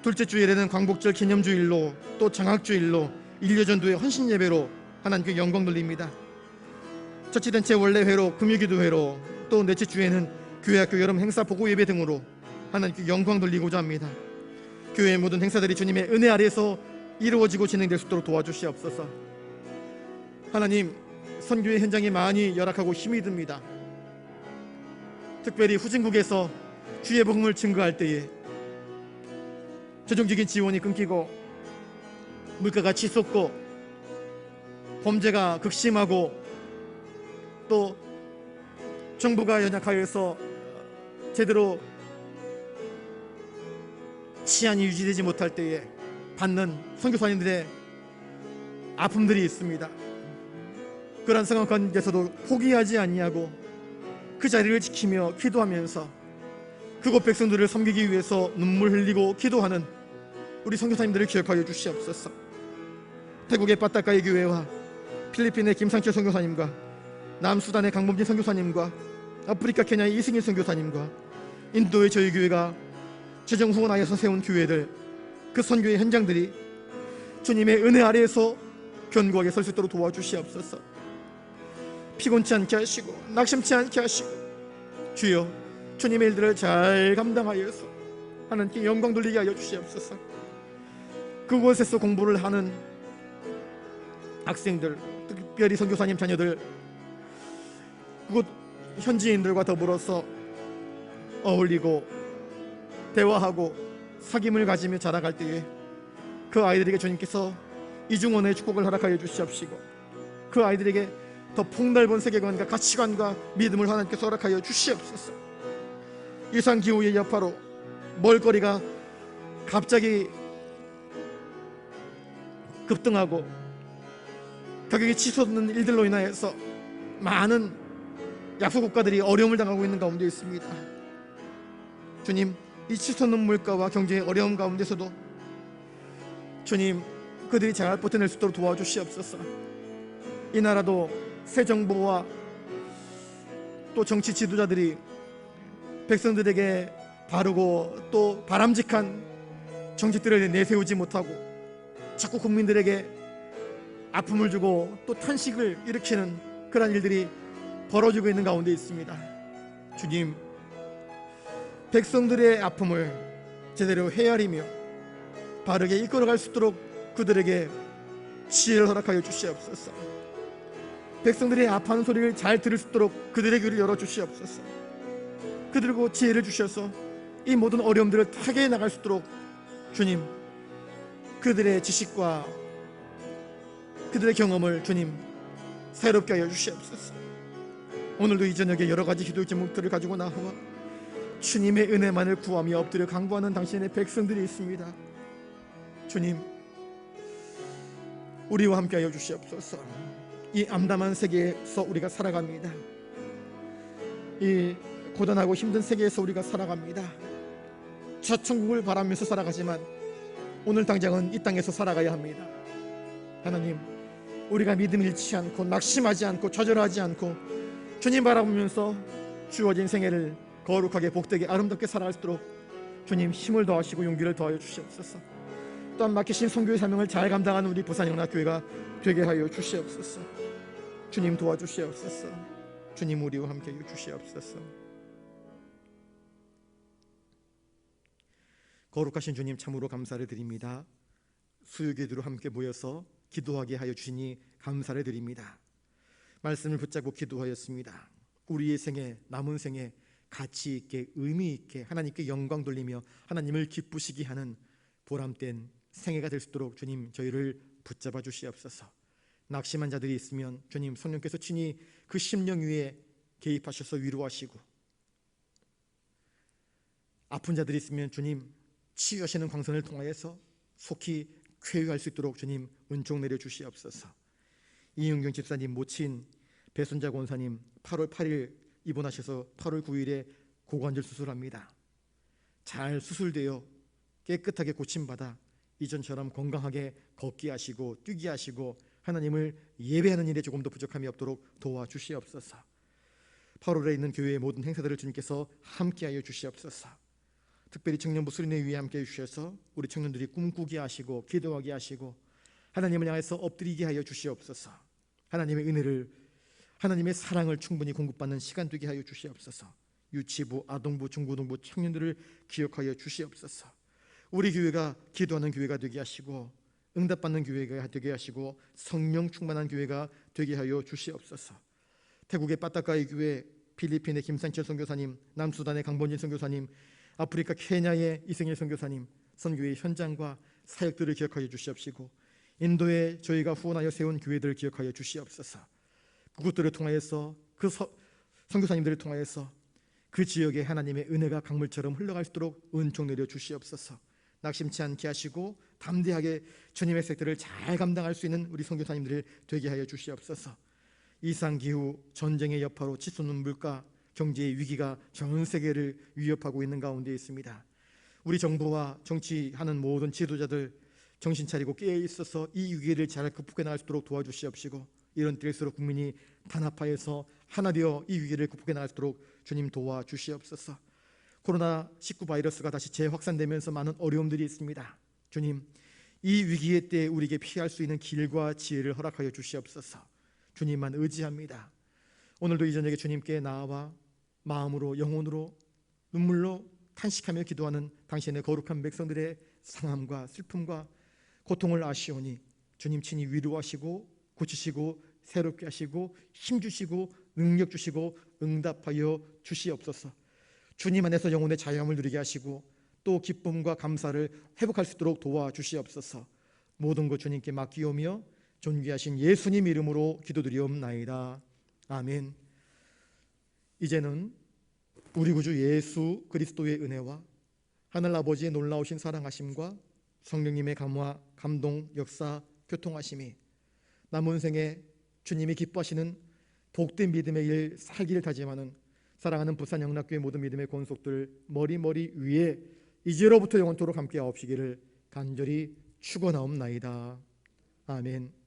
둘째 주일에는 광복절 기념주일로 또 장학주일로 일여전도의 헌신예배로 하나님께 영광 돌립니다. 자치단체 원래회로 금요기도회로 또 넷째 주에는 교회학교 여름 행사 보고예배 등으로 하나님께 영광 돌리고자 합니다. 교회의 모든 행사들이 주님의 은혜 아래에서 이루어지고 진행될 수 있도록 도와주시옵소서. 하나님, 선교의 현장이 많이 열악하고 힘이 듭니다. 특별히 후진국에서 주의 복음을 증거할 때에 최종적인 지원이 끊기고 물가가 치솟고 범죄가 극심하고 또 정부가 연약하여서 제대로 치안이 유지되지 못할 때에 받는 선교사님들의 아픔들이 있습니다. 그런 상황 가운데서도 포기하지 아니하고 그 자리를 지키며 기도하면서 그곳 백성들을 섬기기 위해서 눈물 흘리고 기도하는 우리 선교사님들을 기억하여 주시옵소서. 태국의 빠따까이 교회와 필리핀의 김상철 선교사님과 남수단의 강범진 선교사님과 아프리카 케냐의 이승일 선교사님과 인도의 저희 교회가 최종 후원하여서 세운 교회들, 그 선교의 현장들이 주님의 은혜 아래에서 견고하게 설 수 있도록 도와주시옵소서. 피곤치 않게 하시고 낙심치 않게 하시고 주여 주님의 일들을 잘 감당하여서 하나님께 영광 돌리게 하여 주시옵소서. 그곳에서 공부를 하는 학생들, 특별히 선교사님 자녀들, 그곳 현지인들과 더불어서 어울리고 대화하고 사귐을 가지며 자라갈 때에 그 아이들에게 주님께서 이중원의 축복을 허락하여 주시옵시고 그 아이들에게 더 폭넓은 세계관과 가치관과 믿음을 하나님께서 허락하여 주시옵소서. 이상기후의 여파로 먹을거리가 갑자기 급등하고 가격이 치솟는 일들로 인하여서 많은 약소국가들이 어려움을 당하고 있는 가운데 있습니다. 주님, 이 치솟는 물가와 경제의 어려움 가운데서도 주님, 그들이 잘 버텨낼 수 있도록 도와주시옵소서. 이 나라도 새 정부와 또 정치 지도자들이 백성들에게 바르고 또 바람직한 정책들을 내세우지 못하고 자꾸 국민들에게 아픔을 주고 또 탄식을 일으키는 그런 일들이 벌어지고 있는 가운데 있습니다. 주님, 백성들의 아픔을 제대로 헤아리며 바르게 이끌어갈 수 있도록 그들에게 지혜를 허락하여 주시옵소서. 백성들이 아파하는 소리를 잘 들을 수 있도록 그들의 귀를 열어주시옵소서. 그들고 지혜를 주셔서 이 모든 어려움들을 타개해 나갈 수 있도록 주님, 그들의 지식과 그들의 경험을 주님 새롭게 하여 주시옵소서. 오늘도 이 저녁에 여러 가지 기도 제목들을 가지고 나와 주님의 은혜만을 구하며 엎드려 간구하는 당신의 백성들이 있습니다. 주님, 우리와 함께 하여 주시옵소서. 이 암담한 세계에서 우리가 살아갑니다. 이 고단하고 힘든 세계에서 우리가 살아갑니다. 저 천국을 바라면서 살아가지만 오늘 당장은 이 땅에서 살아가야 합니다. 하나님, 우리가 믿음 잃지 않고 낙심하지 않고 좌절하지 않고 주님 바라보면서 주어진 생애를 거룩하게 복되게 아름답게 살아갈 수 있도록 주님 힘을 더하시고 용기를 더하여 주시옵소서. 또한 맡기신 선교의 사명을 잘 감당하는 우리 부산영락교회가 되게 하여 주시옵소서. 주님 도와주시옵소서. 주님 우리와 함께 하여 주시옵소서. 거룩하신 주님, 참으로 감사를 드립니다. 수요기도로 함께 모여서 기도하게 하여 주시니 감사를 드립니다. 말씀을 붙잡고 기도하였습니다. 우리의 생애, 남은 생애 가치 있게 의미 있게 하나님께 영광 돌리며 하나님을 기쁘시게 하는 보람된 생애가 될 수 있도록 주님 저희를 붙잡아 주시옵소서. 낙심한 자들이 있으면 주님 성령께서 친히 그 심령 위에 개입하셔서 위로하시고, 아픈 자들이 있으면 주님 치유하시는 광선을 통하여서 속히 쾌유할 수 있도록 주님 은총 내려 주시옵소서. 이윤경 집사님 모친 배순자 권사님 8월 8일 입원하셔서 8월 9일에 고관절 수술합니다. 잘 수술되어 깨끗하게 고침받아 이전처럼 건강하게 걷게 하시고 뛰게 하시고 하나님을 예배하는 일에 조금 더 부족함이 없도록 도와주시옵소서. 8월에 있는 교회의 모든 행사들을 주님께서 함께하여 주시옵소서. 특별히 청년부 수련회 위에 함께해 주셔서 우리 청년들이 꿈꾸게 하시고 기도하게 하시고 하나님을 향해서 엎드리게 하여 주시옵소서. 하나님의 은혜를, 하나님의 사랑을 충분히 공급받는 시간 되게 하여 주시옵소서. 유치부, 아동부, 중고등부 청년들을 기억하여 주시옵소서. 우리 교회가 기도하는 교회가 되게 하시고 응답받는 교회가 되게 하시고 성령 충만한 교회가 되게 하여 주시옵소서. 태국의 빠따카이 교회, 필리핀의 김상철 선교사님, 남수단의 강본진 선교사님, 아프리카 케냐의 이승일 선교사님 선교의 현장과 사역들을 기억하여 주시옵시고, 인도에 저희가 후원하여 세운 교회들을 기억하여 주시옵소서. 그곳들을 통하여서 그 선교사님들을 통하여서 그 지역에 하나님의 은혜가 강물처럼 흘러갈 수 있도록 은총 내려 주시옵소서. 낙심치 않게 하시고 담대하게 주님의 색들을 잘 감당할 수 있는 우리 선교사님들을 되게 하여 주시옵소서. 이상기후, 전쟁의 여파로 치솟는 물가, 경제의 위기가 전 세계를 위협하고 있는 가운데 있습니다. 우리 정부와 정치하는 모든 지도자들 정신 차리고 깨어 있어서 이 위기를 잘 극복해 나갈 수 있도록 도와주시옵시고, 이런 때일수록 국민이 단합하여서 하나 되어 이 위기를 극복해 나갈 수 있도록 주님 도와주시옵소서. 코로나19 바이러스가 다시 재확산되면서 많은 어려움들이 있습니다. 주님, 이 위기의 때에 우리에게 피할 수 있는 길과 지혜를 허락하여 주시옵소서. 주님만 의지합니다. 오늘도 이 저녁에 주님께 나와 마음으로, 영혼으로, 눈물로 탄식하며 기도하는 당신의 거룩한 백성들의 상함과 슬픔과 고통을 아시오니 주님 친히 위로하시고 고치시고 새롭게 하시고 힘주시고 능력 주시고 응답하여 주시옵소서. 주님 안에서 영혼의 자유함을 누리게 하시고 또 기쁨과 감사를 회복할 수 있도록 도와주시옵소서. 모든 것 주님께 맡기오며 존귀하신 예수님 이름으로 기도드리옵나이다. 아멘. 이제는 우리 구주 예수 그리스도의 은혜와 하늘 아버지의 놀라우신 사랑하심과 성령님의 감화, 감동, 역사, 교통하심이 남은 생에 주님이 기뻐하시는 복된 믿음의 일 살기를 다짐하는 사랑하는 부산 영락교회 모든 믿음의 권속들 머리 위에 이제로부터 영원토록 함께 하옵시기를 간절히 축원하옵나이다. 아멘.